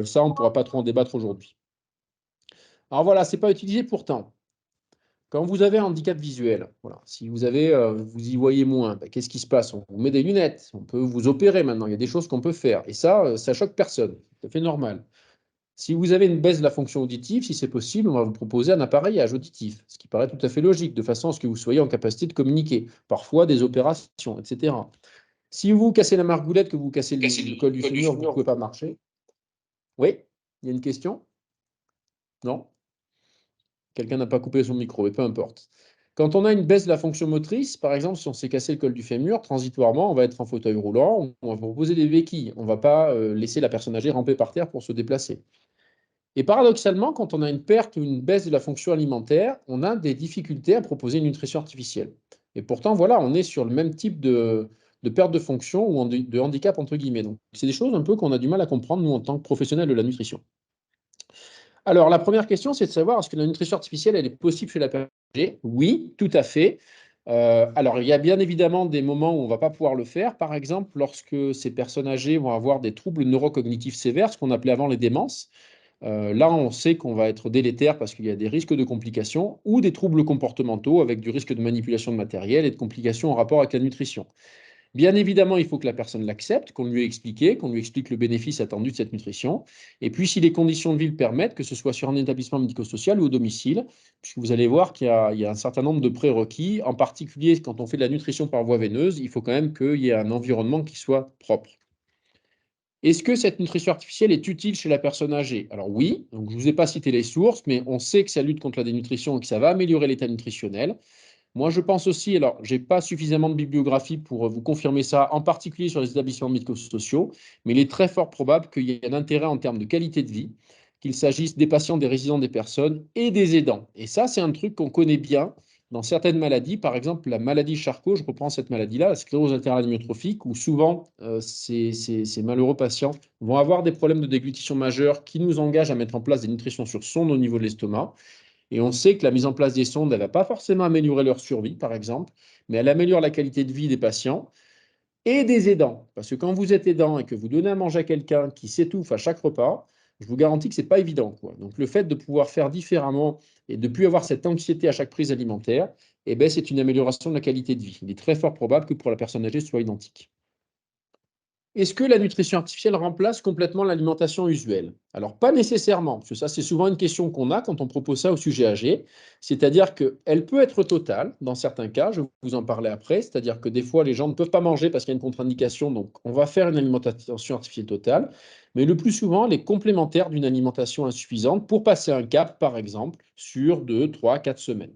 Speaker 1: Ça, on ne pourra pas trop en débattre aujourd'hui. Alors voilà, ce n'est pas utilisé pourtant. Quand vous avez un handicap visuel, voilà, si vous avez, vous y voyez moins, ben, qu'est-ce qui se passe? On vous met des lunettes, on peut vous opérer maintenant, il y a des choses qu'on peut faire. Et ça choque personne, c'est tout à fait normal. Si vous avez une baisse de la fonction auditive, si c'est possible, on va vous proposer un appareil auditif, ce qui paraît tout à fait logique, de façon à ce que vous soyez en capacité de communiquer, parfois des opérations, etc. Si vous cassez la margoulette, que vous cassez le col du fémur, que vous ne pouvez pas marcher. Oui, il y a une question? Non? Quelqu'un n'a pas coupé son micro, mais peu importe. Quand on a une baisse de la fonction motrice, par exemple, si on s'est cassé le col du fémur, transitoirement, on va être en fauteuil roulant, on va proposer des béquilles. On ne va pas laisser la personne âgée ramper par terre pour se déplacer. Et paradoxalement, quand on a une perte ou une baisse de la fonction alimentaire, on a des difficultés à proposer une nutrition artificielle. Et pourtant, voilà, on est sur le même type de perte de fonction ou de handicap, entre guillemets. Donc, c'est des choses un peu qu'on a du mal à comprendre, nous, en tant que professionnels de la nutrition. Alors, la première question, c'est de savoir, est-ce que la nutrition artificielle, elle est possible chez la personne âgée? Oui, tout à fait. Alors, il y a bien évidemment des moments où on ne va pas pouvoir le faire. Par exemple, lorsque ces personnes âgées vont avoir des troubles neurocognitifs sévères, ce qu'on appelait avant les démences. Là, on sait qu'on va être délétère parce qu'il y a des risques de complications ou des troubles comportementaux avec du risque de manipulation de matériel et de complications en rapport avec la nutrition. Bien évidemment, il faut que la personne l'accepte, qu'on lui ait expliqué, qu'on lui explique le bénéfice attendu de cette nutrition. Et puis, si les conditions de vie le permettent, que ce soit sur un établissement médico-social ou au domicile, puisque vous allez voir qu'il y a un certain nombre de prérequis, en particulier quand on fait de la nutrition par voie veineuse, il faut quand même qu'il y ait un environnement qui soit propre. Est-ce que cette nutrition artificielle est utile chez la personne âgée? Alors oui, donc je ne vous ai pas cité les sources, mais on sait que ça lutte contre la dénutrition et que ça va améliorer l'état nutritionnel. Moi, je pense aussi, alors, je n'ai pas suffisamment de bibliographie pour vous confirmer ça, en particulier sur les établissements médico-sociaux, mais il est très fort probable qu'il y ait un intérêt en termes de qualité de vie, qu'il s'agisse des patients, des résidents, des personnes et des aidants. Et ça, c'est un truc qu'on connaît bien dans certaines maladies. Par exemple, la maladie Charcot, je reprends cette maladie-là, la sclérose latérale amyotrophique, où souvent, ces malheureux patients vont avoir des problèmes de déglutition majeure qui nous engagent à mettre en place des nutritions sur sonde au niveau de l'estomac. Et on sait que la mise en place des sondes, elle ne va pas forcément améliorer leur survie, par exemple, mais elle améliore la qualité de vie des patients et des aidants. Parce que quand vous êtes aidant et que vous donnez à manger à quelqu'un qui s'étouffe à chaque repas, je vous garantis que ce n'est pas évident, quoi. Donc le fait de pouvoir faire différemment et de ne plus avoir cette anxiété à chaque prise alimentaire, eh ben, c'est une amélioration de la qualité de vie. Il est très fort probable que pour la personne âgée, ce soit identique. Est-ce que la nutrition artificielle remplace complètement l'alimentation usuelle? Alors, pas nécessairement, parce que ça, c'est souvent une question qu'on a quand on propose ça au sujet âgé. C'est-à-dire qu'elle peut être totale dans certains cas, je vais vous en parler après. C'est-à-dire que des fois, les gens ne peuvent pas manger parce qu'il y a une contre-indication, donc on va faire une alimentation artificielle totale. Mais le plus souvent, elle est complémentaire d'une alimentation insuffisante pour passer un cap, par exemple, sur 2, 3, 4 semaines.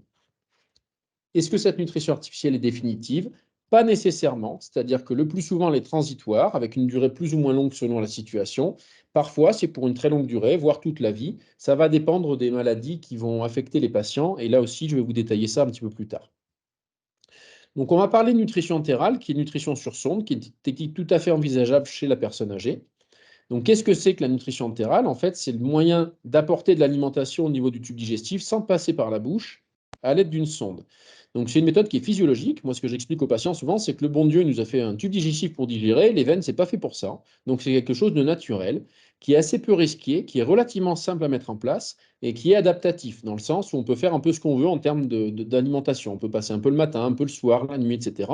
Speaker 1: Est-ce que cette nutrition artificielle est définitive? Pas nécessairement, c'est-à-dire que le plus souvent, elle est transitoire, avec une durée plus ou moins longue selon la situation. Parfois, c'est pour une très longue durée, voire toute la vie. Ça va dépendre des maladies qui vont affecter les patients, et là aussi, je vais vous détailler ça un petit peu plus tard. Donc, on va parler de nutrition entérale, qui est nutrition sur sonde, qui est une technique tout à fait envisageable chez la personne âgée. Donc, qu'est-ce que c'est que la nutrition entérale? En fait, c'est le moyen d'apporter de l'alimentation au niveau du tube digestif sans passer par la bouche à l'aide d'une sonde. Donc, c'est une méthode qui est physiologique. Moi, ce que j'explique aux patients souvent, c'est que le bon Dieu nous a fait un tube digestif pour digérer. Les veines, c'est pas fait pour ça. Donc, c'est quelque chose de naturel, qui est assez peu risqué, qui est relativement simple à mettre en place et qui est adaptatif, dans le sens où on peut faire un peu ce qu'on veut en termes d'alimentation. On peut passer un peu le matin, un peu le soir, la nuit, etc.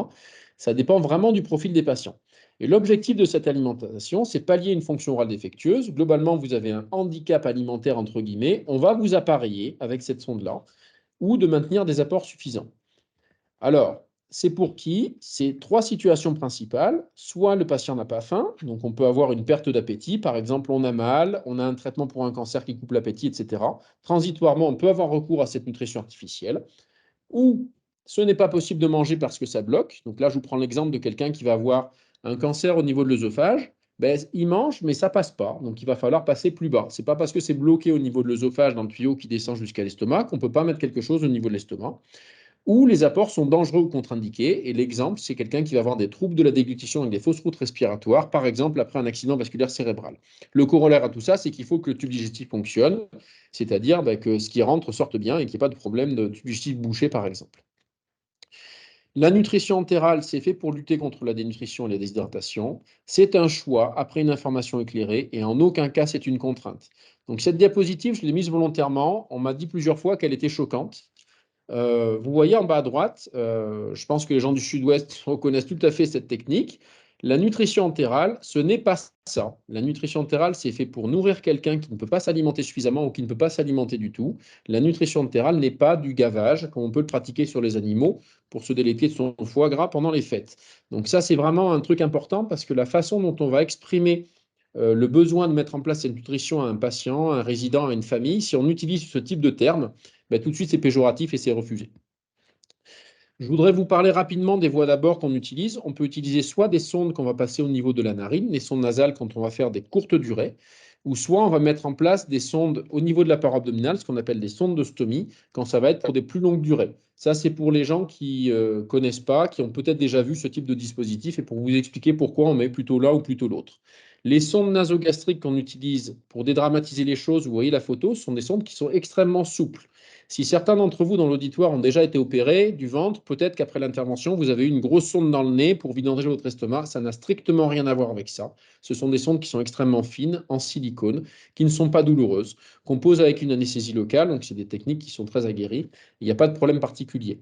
Speaker 1: Ça dépend vraiment du profil des patients. Et l'objectif de cette alimentation, c'est pallier une fonction orale défectueuse. Globalement, vous avez un handicap alimentaire, entre guillemets. On va vous appareiller avec cette sonde-là ou de maintenir des apports suffisants. Alors, c'est pour qui? C'est trois situations principales. Soit le patient n'a pas faim, donc on peut avoir une perte d'appétit. Par exemple, on a mal, on a un traitement pour un cancer qui coupe l'appétit, etc. Transitoirement, on peut avoir recours à cette nutrition artificielle. Ou ce n'est pas possible de manger parce que ça bloque. Donc là, je vous prends l'exemple de quelqu'un qui va avoir un cancer au niveau de l'œsophage. Ben, il mange, mais ça passe pas. Donc il va falloir passer plus bas. C'est pas parce que c'est bloqué au niveau de l'œsophage dans le tuyau qui descend jusqu'à l'estomac qu'on peut pas mettre quelque chose au niveau de l'estomac. Ou les apports sont dangereux ou contre-indiqués. Et l'exemple, c'est quelqu'un qui va avoir des troubles de la déglutition avec des fausses routes respiratoires, par exemple après un accident vasculaire cérébral. Le corollaire à tout ça, c'est qu'il faut que le tube digestif fonctionne, c'est-à-dire que ce qui rentre sorte bien et qu'il n'y ait pas de problème de tube digestif bouché, par exemple. La nutrition entérale, c'est fait pour lutter contre la dénutrition et la déshydratation. C'est un choix après une information éclairée et en aucun cas c'est une contrainte. Donc cette diapositive, je l'ai mise volontairement. On m'a dit plusieurs fois qu'elle était choquante. Vous voyez en bas à droite, je pense que les gens du Sud-Ouest reconnaissent tout à fait cette technique. La nutrition entérale, ce n'est pas ça. La nutrition entérale, c'est fait pour nourrir quelqu'un qui ne peut pas s'alimenter suffisamment ou qui ne peut pas s'alimenter du tout. La nutrition entérale n'est pas du gavage, comme on peut le pratiquer sur les animaux pour se délecter de son foie gras pendant les fêtes. Donc ça, c'est vraiment un truc important parce que la façon dont on va exprimer le besoin de mettre en place cette nutrition à un patient, à un résident, à une famille, si on utilise ce type de terme, ben, tout de suite c'est péjoratif et c'est refusé. Je voudrais vous parler rapidement des voies d'abord qu'on utilise. On peut utiliser soit des sondes qu'on va passer au niveau de la narine, les sondes nasales quand on va faire des courtes durées, ou soit on va mettre en place des sondes au niveau de la paroi abdominale, ce qu'on appelle des sondes de stomie, quand ça va être pour des plus longues durées. Ça, c'est pour les gens qui ne connaissent pas, qui ont peut-être déjà vu ce type de dispositif et pour vous expliquer pourquoi on met plutôt l'un ou plutôt l'autre. Les sondes nasogastriques qu'on utilise pour dédramatiser les choses, vous voyez la photo, ce sont des sondes qui sont extrêmement souples. Si certains d'entre vous dans l'auditoire ont déjà été opérés du ventre, peut-être qu'après l'intervention, vous avez eu une grosse sonde dans le nez pour vidanger votre estomac. Ça n'a strictement rien à voir avec ça. Ce sont des sondes qui sont extrêmement fines, en silicone, qui ne sont pas douloureuses, qu'on pose avec une anesthésie locale, donc c'est des techniques qui sont très aguerries. Il n'y a pas de problème particulier.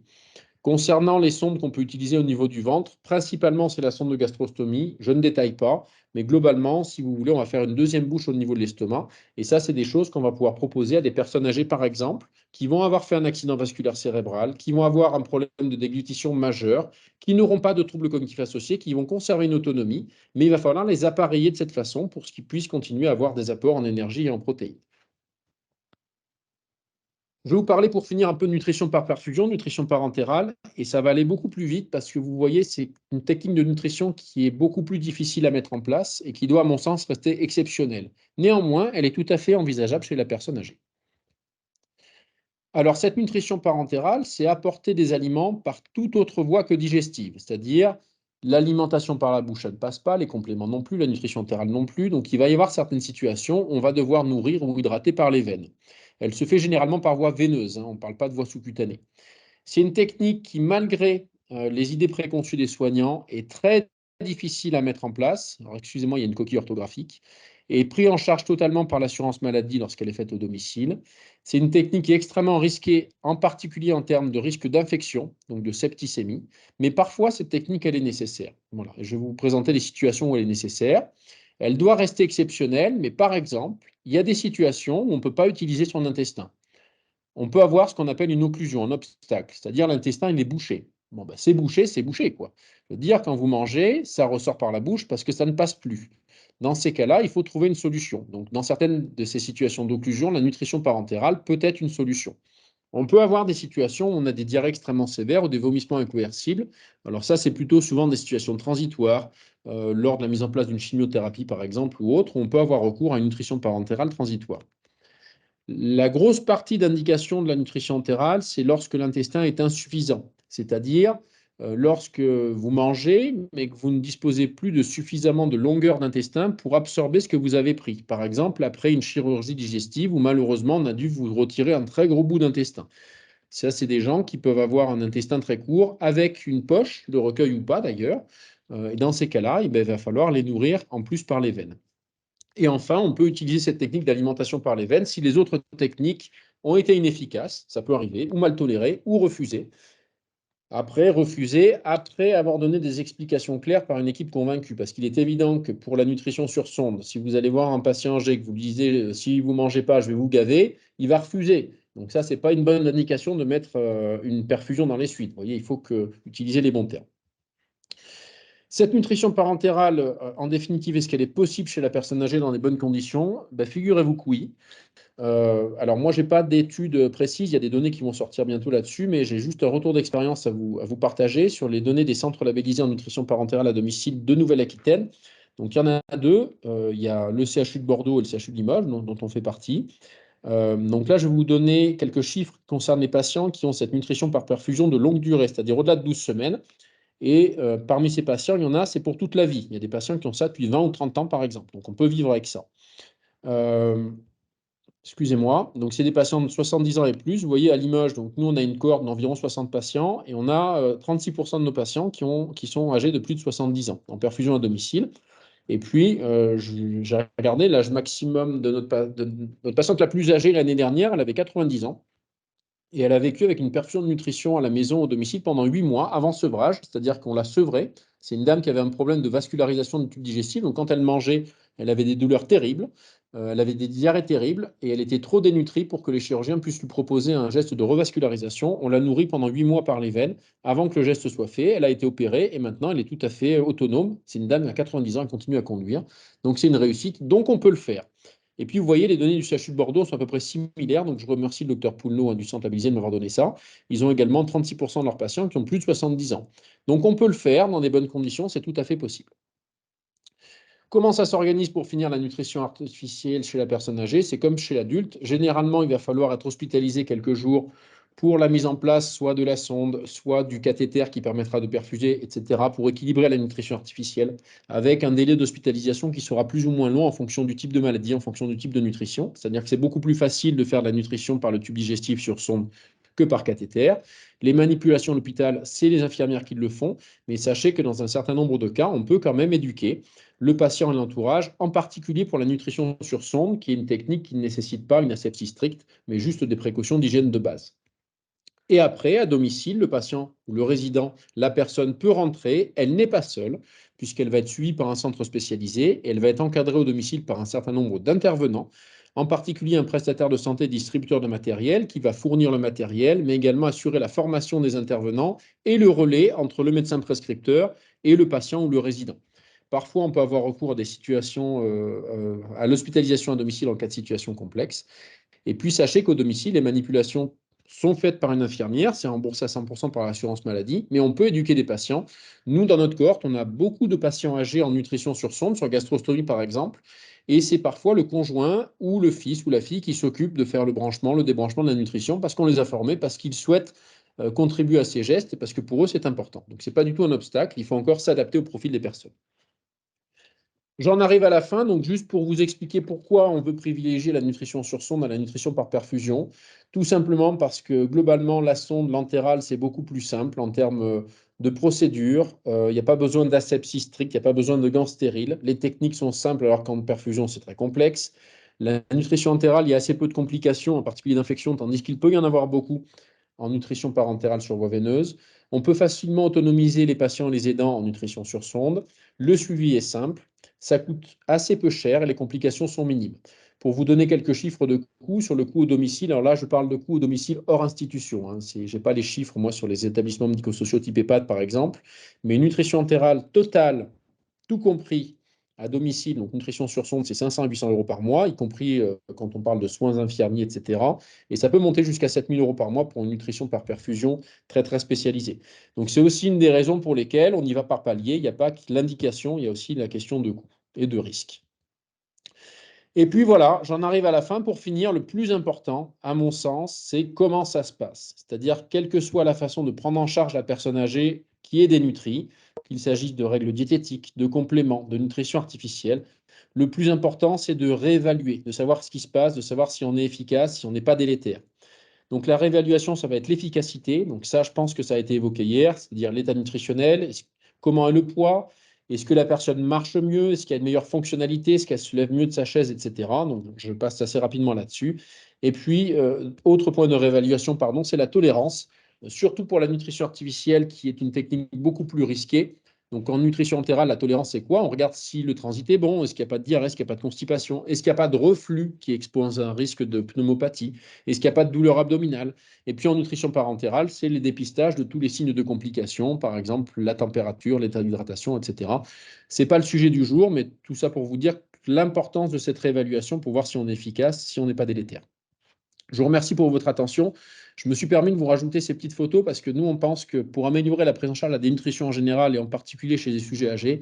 Speaker 1: Concernant les sondes qu'on peut utiliser au niveau du ventre, principalement c'est la sonde de gastrostomie. Je ne détaille pas, mais globalement, si vous voulez, on va faire une deuxième bouche au niveau de l'estomac. Et ça, c'est des choses qu'on va pouvoir proposer à des personnes âgées, par exemple, qui vont avoir fait un accident vasculaire cérébral, qui vont avoir un problème de déglutition majeur, qui n'auront pas de troubles cognitifs associés, qui vont conserver une autonomie, mais il va falloir les appareiller de cette façon pour qu'ils puissent continuer à avoir des apports en énergie et en protéines. Je vais vous parler pour finir un peu de nutrition par perfusion, nutrition parentérale, et ça va aller beaucoup plus vite parce que vous voyez, c'est une technique de nutrition qui est beaucoup plus difficile à mettre en place et qui doit, à mon sens, rester exceptionnelle. Néanmoins, elle est tout à fait envisageable chez la personne âgée. Alors, cette nutrition parentérale, c'est apporter des aliments par toute autre voie que digestive, c'est-à-dire l'alimentation par la bouche, ça ne passe pas, les compléments non plus, la nutrition entérale non plus. Donc, il va y avoir certaines situations où on va devoir nourrir ou hydrater par les veines. Elle se fait généralement par voie veineuse, hein, on ne parle pas de voie sous-cutanée. C'est une technique qui, malgré les idées préconçues des soignants, est très difficile à mettre en place. Alors, excusez-moi, il y a une coquille orthographique. Et pris en charge totalement par l'assurance maladie lorsqu'elle est faite au domicile. C'est une technique qui est extrêmement risquée, en particulier en termes de risque d'infection, donc de septicémie. Mais parfois, cette technique, elle est nécessaire. Voilà. Je vais vous présenter les situations où elle est nécessaire. Elle doit rester exceptionnelle, mais par exemple, il y a des situations où on ne peut pas utiliser son intestin. On peut avoir ce qu'on appelle une occlusion, un obstacle, c'est-à-dire l'intestin, il est bouché. Bon, ben, c'est bouché, quoi. Je veux dire, quand vous mangez, ça ressort par la bouche parce que ça ne passe plus. Dans ces cas-là, il faut trouver une solution. Donc, dans certaines de ces situations d'occlusion, la nutrition parentérale peut être une solution. On peut avoir des situations où on a des diarrhées extrêmement sévères ou des vomissements incoercibles. Alors ça, c'est plutôt souvent des situations transitoires, lors de la mise en place d'une chimiothérapie, par exemple, ou autre, où on peut avoir recours à une nutrition parentérale transitoire. La grosse partie d'indication de la nutrition entérale, c'est lorsque l'intestin est insuffisant, c'est-à-dire lorsque vous mangez, mais que vous ne disposez plus de suffisamment de longueur d'intestin pour absorber ce que vous avez pris. Par exemple, après une chirurgie digestive où malheureusement on a dû vous retirer un très gros bout d'intestin. Ça, c'est des gens qui peuvent avoir un intestin très court avec une poche, de recueil ou pas d'ailleurs. Et dans ces cas-là, il va falloir les nourrir en plus par les veines. Et enfin, on peut utiliser cette technique d'alimentation par les veines si les autres techniques ont été inefficaces, ça peut arriver, ou mal tolérées, ou refusées. Après, refuser, après avoir donné des explications claires par une équipe convaincue. Parce qu'il est évident que pour la nutrition sur sonde, si vous allez voir un patient âgé, que vous lui disiez, si vous ne mangez pas, je vais vous gaver, il va refuser. Donc ça, ce n'est pas une bonne indication de mettre une perfusion dans les suites. Vous voyez, il faut utiliser les bons termes. Cette nutrition parentérale, en définitive, est-ce qu'elle est possible chez la personne âgée dans les bonnes conditions? Ben, figurez-vous que oui. Alors moi, je n'ai pas d'études précises, il y a des données qui vont sortir bientôt là-dessus, mais j'ai juste un retour d'expérience à vous partager sur les données des centres labellisés en nutrition parentérale à domicile de Nouvelle-Aquitaine. Donc il y en a deux, il y a le CHU de Bordeaux et le CHU de Limoges, dont on fait partie. Donc là, je vais vous donner quelques chiffres qui concernent les patients qui ont cette nutrition par perfusion de longue durée, c'est-à-dire au-delà de 12 semaines. Et parmi ces patients, il y en a, c'est pour toute la vie. Il y a des patients qui ont ça depuis 20 ou 30 ans, par exemple. Donc on peut vivre avec ça. Euh, Excusez-moi. Donc, c'est des patients de 70 ans et plus. Vous voyez à l'image, donc nous, on a une cohorte d'environ 60 patients et on a 36% de nos patients qui sont âgés de plus de 70 ans en perfusion à domicile. Et puis, j'ai regardé l'âge maximum de notre patiente la plus âgée l'année dernière, elle avait 90 ans. Et elle a vécu avec une perfusion de nutrition à la maison au domicile pendant 8 mois avant sevrage, c'est-à-dire qu'on l'a sevrée. C'est une dame qui avait un problème de vascularisation du tube digestif. Donc, quand elle mangeait, elle avait des douleurs terribles, elle avait des diarrhées terribles et elle était trop dénutrie pour que les chirurgiens puissent lui proposer un geste de revascularisation. On l'a nourrie pendant 8 mois par les veines avant que le geste soit fait. Elle a été opérée et maintenant elle est tout à fait autonome. C'est une dame à 90 ans, elle continue à conduire. Donc, c'est une réussite. Donc, on peut le faire. Et puis, vous voyez, les données du CHU de Bordeaux sont à peu près similaires. Donc, je remercie le docteur Poulneau du Centre Labellisé de m'avoir donné ça. Ils ont également 36% de leurs patients qui ont plus de 70 ans. Donc, on peut le faire dans des bonnes conditions, c'est tout à fait possible. Comment ça s'organise pour finir la nutrition artificielle chez la personne âgée? C'est comme chez l'adulte. Généralement, il va falloir être hospitalisé quelques jours pour la mise en place soit de la sonde, soit du cathéter qui permettra de perfuser, etc., pour équilibrer la nutrition artificielle, avec un délai d'hospitalisation qui sera plus ou moins long en fonction du type de maladie, en fonction du type de nutrition. C'est-à-dire que c'est beaucoup plus facile de faire de la nutrition par le tube digestif sur sonde que par cathéter. Les manipulations à l'hôpital, c'est les infirmières qui le font, mais sachez que dans un certain nombre de cas, on peut quand même éduquer le patient et l'entourage, en particulier pour la nutrition sur sonde, qui est une technique qui ne nécessite pas une asepsie stricte, mais juste des précautions d'hygiène de base. Et après, à domicile, le patient ou le résident, la personne peut rentrer, elle n'est pas seule, puisqu'elle va être suivie par un centre spécialisé, et elle va être encadrée au domicile par un certain nombre d'intervenants, en particulier un prestataire de santé distributeur de matériel qui va fournir le matériel, mais également assurer la formation des intervenants et le relais entre le médecin prescripteur et le patient ou le résident. Parfois, on peut avoir recours à des situations, à l'hospitalisation à domicile en cas de situation complexe. Et puis, sachez qu'au domicile, les manipulations sont faites par une infirmière, c'est remboursé à 100% par l'assurance maladie, mais on peut éduquer des patients. Nous, dans notre cohorte, on a beaucoup de patients âgés en nutrition sur sonde, sur gastrostomie par exemple, et c'est parfois le conjoint ou le fils ou la fille qui s'occupe de faire le branchement, le débranchement de la nutrition, parce qu'on les a formés, parce qu'ils souhaitent contribuer à ces gestes et parce que pour eux, c'est important. Donc, ce n'est pas du tout un obstacle, il faut encore s'adapter au profil des personnes. J'en arrive à la fin, donc juste pour vous expliquer pourquoi on veut privilégier la nutrition sur sonde à la nutrition par perfusion. Tout simplement parce que globalement, la sonde lantérale, c'est beaucoup plus simple en termes de procédure. Il n'y a pas besoin d'asepsie stricte, il n'y a pas besoin de gants stériles. Les techniques sont simples alors qu'en perfusion, c'est très complexe. La nutrition entérale, il y a assez peu de complications, en particulier d'infections, tandis qu'il peut y en avoir beaucoup en nutrition parentérale sur voie veineuse. On peut facilement autonomiser les patients et les aidants en nutrition sur sonde. Le suivi est simple, ça coûte assez peu cher et les complications sont minimes. Pour vous donner quelques chiffres de coûts sur le coût au domicile, alors là, je parle de coût au domicile hors institution. Hein. Je n'ai pas les chiffres, moi, sur les établissements médico-sociaux type EHPAD, par exemple, mais une nutrition entérale totale, tout compris, à domicile, donc nutrition sur sonde, c'est 500 à 800 euros par mois, y compris quand on parle de soins infirmiers, etc. Et ça peut monter jusqu'à 7 000 euros par mois pour une nutrition par perfusion très, très spécialisée. Donc, c'est aussi une des raisons pour lesquelles on y va par palier. Il n'y a pas que l'indication, il y a aussi la question de coût et de risque. Et puis voilà, j'en arrive à la fin. Pour finir, le plus important, à mon sens, c'est comment ça se passe. C'est-à-dire, quelle que soit la façon de prendre en charge la personne âgée qui est dénutrie, qu'il s'agisse de règles diététiques, de compléments, de nutrition artificielle, le plus important, c'est de réévaluer, de savoir ce qui se passe, de savoir si on est efficace, si on n'est pas délétère. Donc la réévaluation, ça va être l'efficacité. Donc ça, je pense que ça a été évoqué hier, c'est-à-dire l'état nutritionnel, comment est le poids, est-ce que la personne marche mieux, est-ce qu'il y a une meilleure fonctionnalité, est-ce qu'elle se lève mieux de sa chaise, etc. Donc je passe assez rapidement là-dessus. Et puis, autre point de réévaluation, pardon, c'est la tolérance, surtout pour la nutrition artificielle, qui est une technique beaucoup plus risquée. Donc, en nutrition entérale, la tolérance, c'est quoi? On regarde si le transit est bon, est-ce qu'il n'y a pas de diarrhée, est-ce qu'il n'y a pas de constipation, est-ce qu'il n'y a pas de reflux qui expose à un risque de pneumopathie, est-ce qu'il n'y a pas de douleur abdominale? Et puis en nutrition parentérale, c'est les dépistages de tous les signes de complications, par exemple la température, l'état d'hydratation, etc. Ce n'est pas le sujet du jour, mais tout ça pour vous dire l'importance de cette réévaluation pour voir si on est efficace, si on n'est pas délétère. Je vous remercie pour votre attention. Je me suis permis de vous rajouter ces petites photos parce que nous, on pense que pour améliorer la prise en charge de la dénutrition en général et en particulier chez les sujets âgés,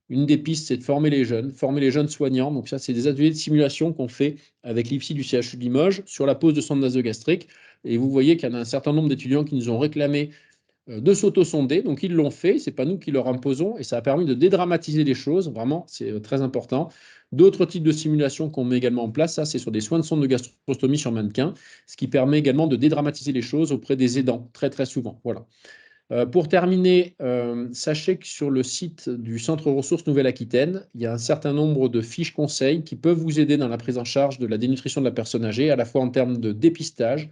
Speaker 1: une des pistes, c'est de former les jeunes soignants. Donc ça, c'est des ateliers de simulation qu'on fait avec l'IFSI du CHU de Limoges sur la pose de sonde nasogastrique. Et vous voyez qu'il y en a un certain nombre d'étudiants qui nous ont réclamé de s'auto-sonder. Donc ils l'ont fait, ce n'est pas nous qui leur imposons. Et ça a permis de dédramatiser les choses. Vraiment, c'est très important. D'autres types de simulations qu'on met également en place, ça, c'est sur des soins de sonde de gastrostomie sur mannequin, ce qui permet également de dédramatiser les choses auprès des aidants, très très souvent. Voilà. Pour terminer, sachez que sur le site du Centre Ressources Nouvelle-Aquitaine, il y a un certain nombre de fiches conseils qui peuvent vous aider dans la prise en charge de la dénutrition de la personne âgée, à la fois en termes de dépistage,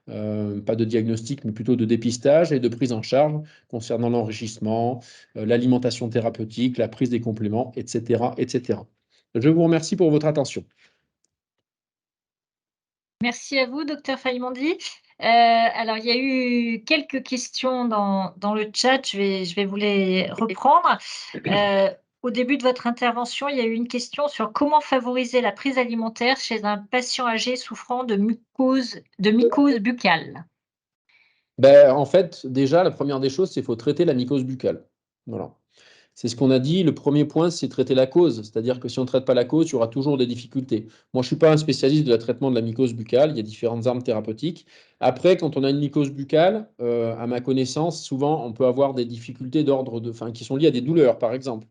Speaker 1: pas de diagnostic, mais plutôt de dépistage et de prise en charge concernant l'enrichissement, l'alimentation thérapeutique, la prise des compléments, etc., etc. Je vous remercie pour votre attention.
Speaker 2: Merci à vous, docteur Faïmondi. Alors, il y a eu quelques questions dans le chat, je vais vous les reprendre. au début de votre intervention, il y a eu une question sur comment favoriser la prise alimentaire chez un patient âgé souffrant de mycose buccale.
Speaker 1: Ben, en fait, déjà, la première des choses, c'est qu'il faut traiter la mycose buccale. Voilà. C'est ce qu'on a dit. Le premier point, c'est traiter la cause. C'est-à-dire que si on ne traite pas la cause, il y aura toujours des difficultés. Moi, je ne suis pas un spécialiste de la traitement de la mycose buccale. Il y a différentes armes thérapeutiques. Après, quand on a une mycose buccale, à ma connaissance, souvent, on peut avoir des difficultés enfin, qui sont liées à des douleurs, par exemple.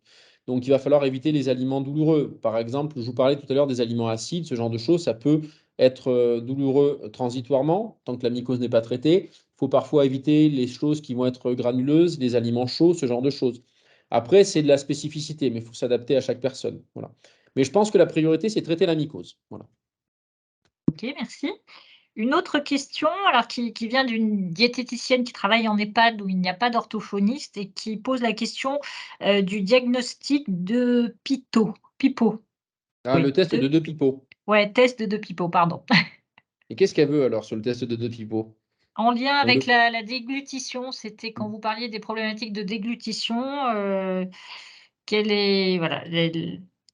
Speaker 1: Donc, il va falloir éviter les aliments douloureux. Par exemple, je vous parlais tout à l'heure des aliments acides, ce genre de choses, ça peut être douloureux transitoirement, tant que la mycose n'est pas traitée. Il faut parfois éviter les choses qui vont être granuleuses, les aliments chauds, ce genre de choses. Après, c'est de la spécificité, mais il faut s'adapter à chaque personne. Voilà. Mais je pense que la priorité, c'est traiter la mycose. Voilà.
Speaker 2: Ok, merci. Une autre question, alors qui vient d'une diététicienne qui travaille en EHPAD où il n'y a pas d'orthophoniste et qui pose la question du diagnostic de PIPO.
Speaker 1: Ah,
Speaker 2: Oui,
Speaker 1: le test de deux pipeaux.
Speaker 2: ouais, test de PIPO, pardon.
Speaker 1: Et qu'est-ce qu'elle veut alors sur le test de deux pipeaux?
Speaker 2: En lien
Speaker 1: On
Speaker 2: avec
Speaker 1: le-
Speaker 2: la déglutition, c'était quand vous parliez des problématiques de déglutition, quelle est, voilà,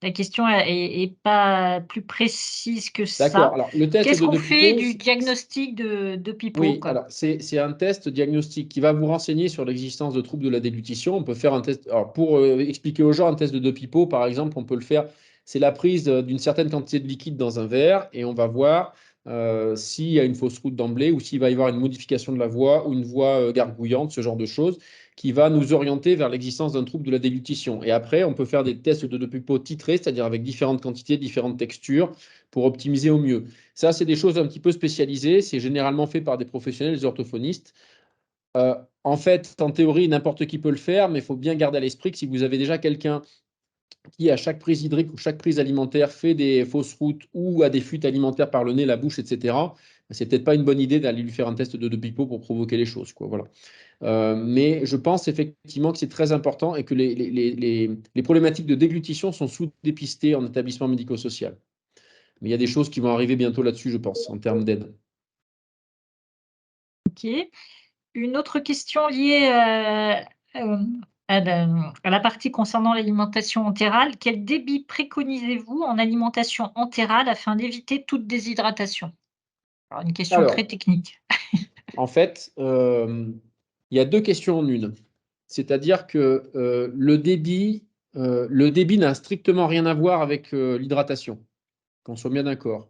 Speaker 2: la question est pas plus précise que
Speaker 1: D'accord.
Speaker 2: ça.
Speaker 1: Alors, le test
Speaker 2: Qu'est-ce
Speaker 1: de
Speaker 2: qu'on
Speaker 1: deux
Speaker 2: fait
Speaker 1: pipeaux,
Speaker 2: du diagnostic de PIPO,
Speaker 1: oui,
Speaker 2: quoi?
Speaker 1: alors c'est un test diagnostic qui va vous renseigner sur l'existence de troubles de la déglutition. On peut faire un test. Alors, pour expliquer aux gens, un test de deux pipeaux, par exemple, on peut le faire. C'est la prise d'une certaine quantité de liquide dans un verre et on va voir s'il y a une fausse route d'emblée ou s'il va y avoir une modification de la voix ou une voix gargouillante, ce genre de choses, qui va nous orienter vers l'existence d'un trouble de la déglutition. Et après, on peut faire des tests de deux pipeaux titrés, c'est-à-dire avec différentes quantités, différentes textures, pour optimiser au mieux. Ça, c'est des choses un petit peu spécialisées. C'est généralement fait par des professionnels, des orthophonistes. En fait, en théorie, n'importe qui peut le faire, mais il faut bien garder à l'esprit que si vous avez déjà quelqu'un qui, à chaque prise hydrique ou chaque prise alimentaire, fait des fausses routes ou a des fuites alimentaires par le nez, la bouche, etc., c'est peut-être pas une bonne idée d'aller lui faire un test de pipeau pour provoquer les choses, quoi. Voilà. Mais je pense effectivement que c'est très important et que les problématiques de déglutition sont sous-dépistées en établissement médico-social. Mais il y a des choses qui vont arriver bientôt là-dessus, je pense, en termes d'aide.
Speaker 2: Ok. Une autre question liée à la partie concernant l'alimentation entérale. Quel débit préconisez-vous en alimentation entérale afin d'éviter toute déshydratation? Alors, une question très
Speaker 1: Alors,
Speaker 2: technique.
Speaker 1: en fait, il y a deux questions en une. C'est-à-dire que le débit n'a strictement rien à voir avec l'hydratation, qu'on soit bien d'accord.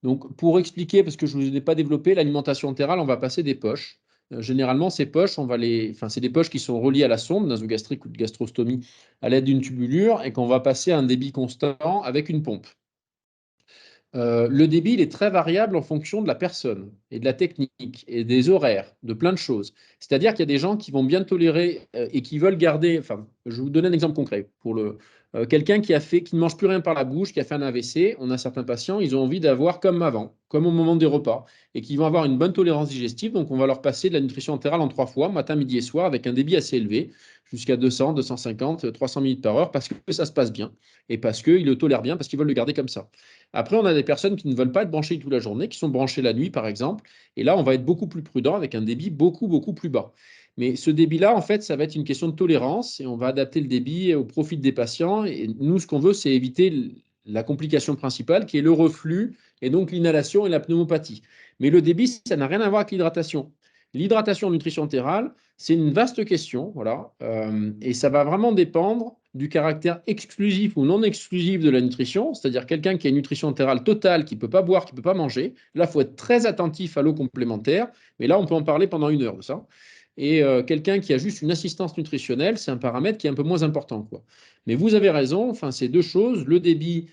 Speaker 1: Donc, pour expliquer, parce que je ne vous ai pas développé, l'alimentation entérale, on va passer des poches. Généralement, ces poches, enfin, c'est des poches qui sont reliées à la sonde nasogastrique ou de gastrostomie à l'aide d'une tubulure et qu'on va passer à un débit constant avec une pompe. Le débit, il est très variable en fonction de la personne et de la technique et des horaires, de plein de choses. C'est-à-dire qu'il y a des gens qui vont bien tolérer et qui veulent garder. Enfin, je vais vous donner un exemple concret. Pour quelqu'un qui ne mange plus rien par la bouche, qui a fait un AVC, on a certains patients, ils ont envie d'avoir comme avant, comme au moment des repas, et qui vont avoir une bonne tolérance digestive. Donc, on va leur passer de la nutrition entérale en 3 fois, matin, midi et soir, avec un débit assez élevé, jusqu'à 200, 250, 300 minutes par heure, parce que ça se passe bien et parce qu'ils le tolèrent bien, parce qu'ils veulent le garder comme ça. Après, on a des personnes qui ne veulent pas être branchées toute la journée, qui sont branchées la nuit, par exemple. Et là, on va être beaucoup plus prudent avec un débit beaucoup, beaucoup plus bas. Mais ce débit-là, en fait, ça va être une question de tolérance et on va adapter le débit au profit des patients. Et nous, ce qu'on veut, c'est éviter la complication principale qui est le reflux et donc l'inhalation et la pneumopathie. Mais le débit, ça n'a rien à voir avec l'hydratation. L'hydratation en nutrition entérale, c'est une vaste question, voilà, et ça va vraiment dépendre du caractère exclusif ou non exclusif de la nutrition, c'est-à-dire quelqu'un qui a une nutrition entérale totale, qui ne peut pas boire, qui ne peut pas manger. Là, il faut être très attentif à l'eau complémentaire, mais là, on peut en parler pendant 1 heure de ça. Et quelqu'un qui a juste une assistance nutritionnelle, c'est un paramètre qui est un peu moins important, quoi. Mais vous avez raison, enfin, c'est deux choses, le débit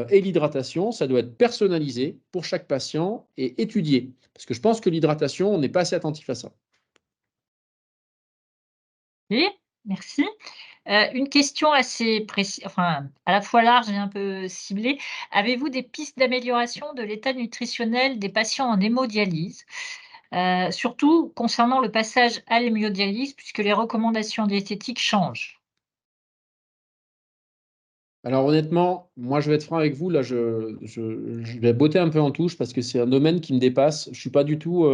Speaker 1: et l'hydratation, ça doit être personnalisé pour chaque patient et étudié. Parce que je pense que l'hydratation, on n'est pas assez attentif à ça.
Speaker 2: Ok, merci. Une question assez précise, enfin, à la fois large et un peu ciblée. Avez-vous des pistes d'amélioration de l'état nutritionnel des patients en hémodialyse? Surtout concernant le passage à l'hémodialyse, puisque les recommandations diététiques changent.
Speaker 1: Alors honnêtement, moi je vais être franc avec vous, là je vais botter un peu en touche parce que c'est un domaine qui me dépasse. Je ne suis pas du tout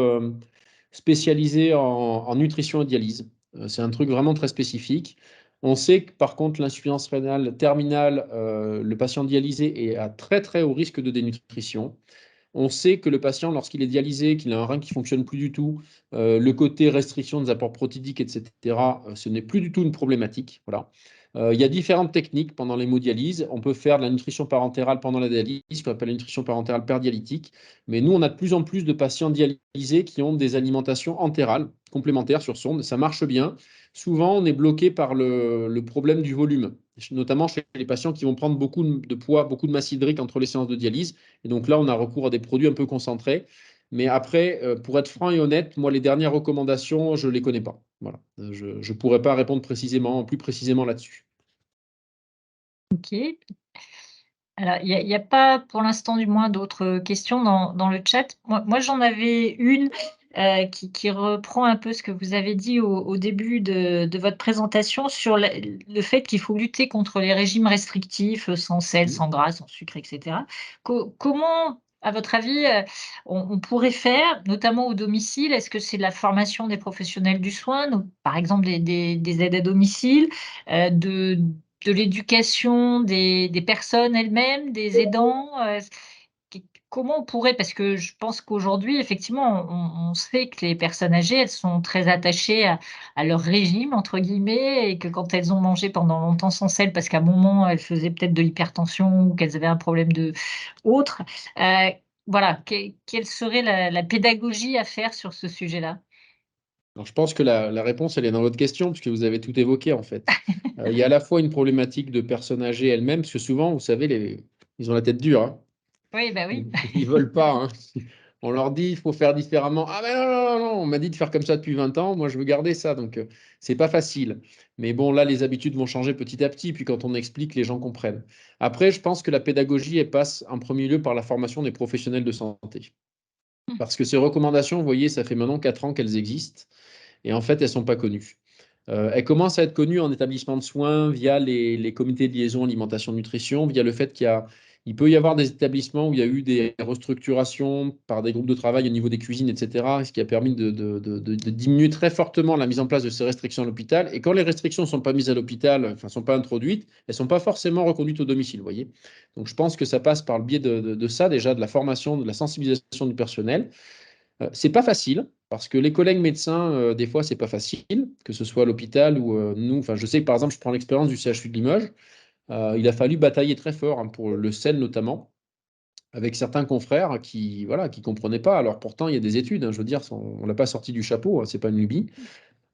Speaker 1: spécialisé en nutrition et dialyse. C'est un truc vraiment très spécifique. On sait que par contre, l'insuffisance rénale terminale, le patient dialysé est à très très haut risque de dénutrition. On sait que le patient, lorsqu'il est dialysé, qu'il a un rein qui ne fonctionne plus du tout, le côté restriction des apports protidiques, etc., ce n'est plus du tout une problématique. Voilà. Il y a différentes techniques pendant l'hémodialyse. On peut faire de la nutrition parentérale pendant la dialyse, ce qu'on appelle la nutrition parentérale perdialytique. Mais nous, on a de plus en plus de patients dialysés qui ont des alimentations entérales complémentaires sur sonde. Ça marche bien. Souvent, on est bloqué par le problème du volume, notamment chez les patients qui vont prendre beaucoup de poids, beaucoup de masse hydrique entre les séances de dialyse. Et donc là, on a recours à des produits un peu concentrés. Mais après, pour être franc et honnête, moi, les dernières recommandations, je ne les connais pas. Voilà. Je ne pourrais pas répondre plus précisément là-dessus.
Speaker 2: OK. Alors, il y a pas pour l'instant du moins d'autres questions dans le chat. Moi j'en avais une, qui reprend un peu ce que vous avez dit au début de votre présentation sur le fait qu'il faut lutter contre les régimes restrictifs, sans sel,
Speaker 1: Mmh.
Speaker 2: sans gras, sans sucre et cetera. Comment, à votre avis, on pourrait faire, notamment au domicile? Est-ce que c'est de la formation des professionnels du soin, donc par exemple des aides à domicile, de l'éducation des personnes elles-mêmes, des aidants, q comment on pourrait parce que je pense qu'aujourd'hui, effectivement, on sait que les personnes âgées, elles sont très attachées à «leur régime» entre guillemets et que quand elles ont mangé pendant longtemps sans sel, parce qu'à un moment, elles faisaient peut-être de l'hypertension ou qu'elles avaient un problème de autre, heu, voilà, quelle serait la pédagogie à faire sur ce sujet-là?
Speaker 1: Alors, je pense que la réponse, elle est dans votre question, puisque vous avez tout évoqué, en fait. Il y a à la fois une problématique de personnes âgées elles-mêmes, parce que souvent, vous savez, ils ont la tête dure, hein.
Speaker 2: Oui, bah, oui.
Speaker 1: Ils veulent pas, hein. On leur dit, il faut faire différemment. Ah mais non, non, non, non, on m'a dit de faire comme ça depuis 20 ans, moi je veux garder ça, donc c'est pas facile. Mais bon, là, les habitudes vont changer petit à petit, puis quand on explique, les gens comprennent. Après, je pense que la pédagogie, elle passe en premier lieu par la formation des professionnels de santé. Parce que ces recommandations, vous voyez, ça fait maintenant 4 ans qu'elles existent, et en fait, elles ne sont pas connues. Elles commencent à être connues en établissement de soins via les comités de liaison alimentation-nutrition, via le fait il peut y avoir des établissements où il y a eu des restructurations par des groupes de travail au niveau des cuisines, etc., ce qui a permis de diminuer très fortement la mise en place de ces restrictions à l'hôpital. Et quand les restrictions ne sont pas mises à l'hôpital, enfin, ne sont pas introduites, elles ne sont pas forcément reconduites au domicile, vous voyez. Donc, je pense que ça passe par le biais de ça, déjà, de la formation, de la sensibilisation du personnel. C'est pas facile parce que les collègues médecins, des fois, c'est pas facile, que ce soit à l'hôpital ou nous. Enfin, je sais que par exemple, je prends l'expérience du CHU de Limoges. Il a fallu batailler très fort hein, pour le sel notamment, avec certains confrères qui voilà qui comprenaient pas. Alors pourtant, il y a des études. Hein, je veux dire, on l'a pas sorti du chapeau. Hein, c'est pas une lubie.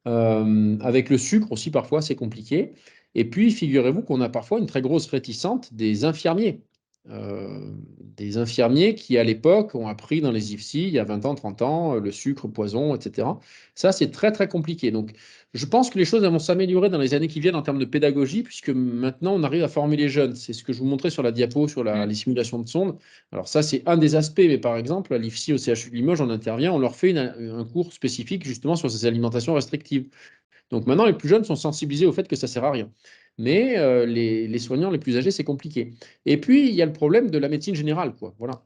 Speaker 1: Avec le sucre aussi, parfois, c'est compliqué. Et puis, figurez-vous qu'on a parfois une très grosse réticence des infirmiers. Des infirmiers qui, à l'époque, ont appris dans les IFSI, il y a 20 ans, 30 ans, le sucre, poison, etc. Ça, c'est très, très compliqué. Donc, je pense que les choses elles vont s'améliorer dans les années qui viennent en termes de pédagogie, puisque maintenant, on arrive à former les jeunes. C'est ce que je vous montrais sur la diapo, sur
Speaker 2: Mmh.
Speaker 1: les simulations de sondes. Alors ça, c'est un des aspects, mais par exemple, à l'IFSI, au CHU de Limoges, on intervient, on leur fait un cours spécifique justement sur ces alimentations restrictives. Donc maintenant, les plus jeunes sont sensibilisés au fait que ça sert à rien. Mais les soignants les plus âgés, c'est compliqué. Et puis, il y a le problème de la médecine générale, quoi. Voilà.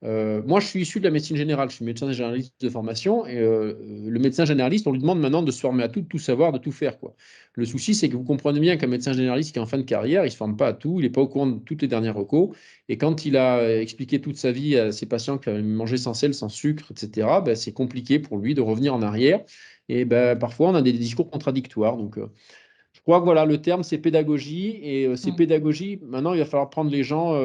Speaker 1: Moi, je suis issu de la médecine générale. Je suis médecin généraliste de formation. Et le médecin généraliste, on lui demande maintenant de se former à tout, de tout savoir, de tout faire, quoi. Le souci, c'est que vous comprenez bien qu'un médecin généraliste qui est en fin de carrière, il ne se forme pas à tout, il n'est pas au courant de toutes les dernières recos. Et quand il a expliqué toute sa vie à ses patients qui avaient mangé sans sel, sans sucre, etc., ben, c'est compliqué pour lui de revenir en arrière. Et ben, parfois, on a des discours contradictoires. Donc, je crois que voilà, le terme, c'est pédagogie. Et ces
Speaker 2: Mmh.
Speaker 1: pédagogies, maintenant, il va falloir prendre les gens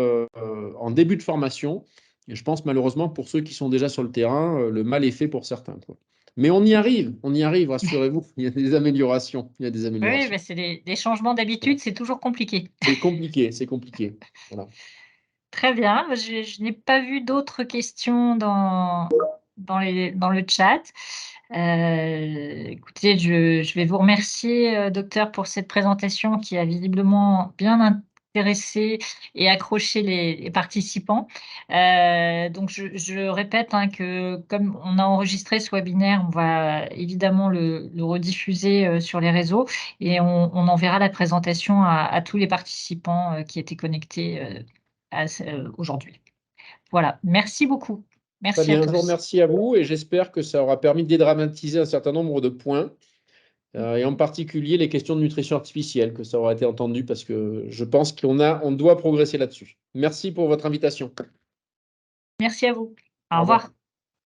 Speaker 1: en début de formation. Et je pense malheureusement, pour ceux qui sont déjà sur le terrain, le mal est fait pour certains, quoi. Mais on y arrive, rassurez-vous. Il y a des améliorations. Il y a des
Speaker 2: Oui,
Speaker 1: améliorations.
Speaker 2: bah, c'est des changements
Speaker 1: Voilà.
Speaker 2: d'habitude, c'est toujours compliqué.
Speaker 1: C'est compliqué, c'est compliqué. Voilà.
Speaker 2: Très bien, bah, je n'ai pas vu d'autres questions dans le chat. Écoutez, je vais vous remercier, docteur, pour cette présentation qui a visiblement bien intéressé et accroché les participants. Donc je répète, hein, que comme on a enregistré ce webinaire, on va évidemment le rediffuser, sur les réseaux et on enverra la présentation à tous les participants, qui étaient connectés, aujourd'hui. Voilà, merci beaucoup.
Speaker 1: Très
Speaker 2: Merci à
Speaker 1: bien, je vous
Speaker 2: tous.
Speaker 1: remercie à vous et j'espère que ça aura permis de dédramatiser un certain nombre de points. et en particulier les questions de nutrition artificielle, que ça aura été entendu parce que je pense on doit progresser là-dessus. Merci pour votre invitation.
Speaker 2: Merci à vous. Au
Speaker 1: Au revoir.
Speaker 2: revoir.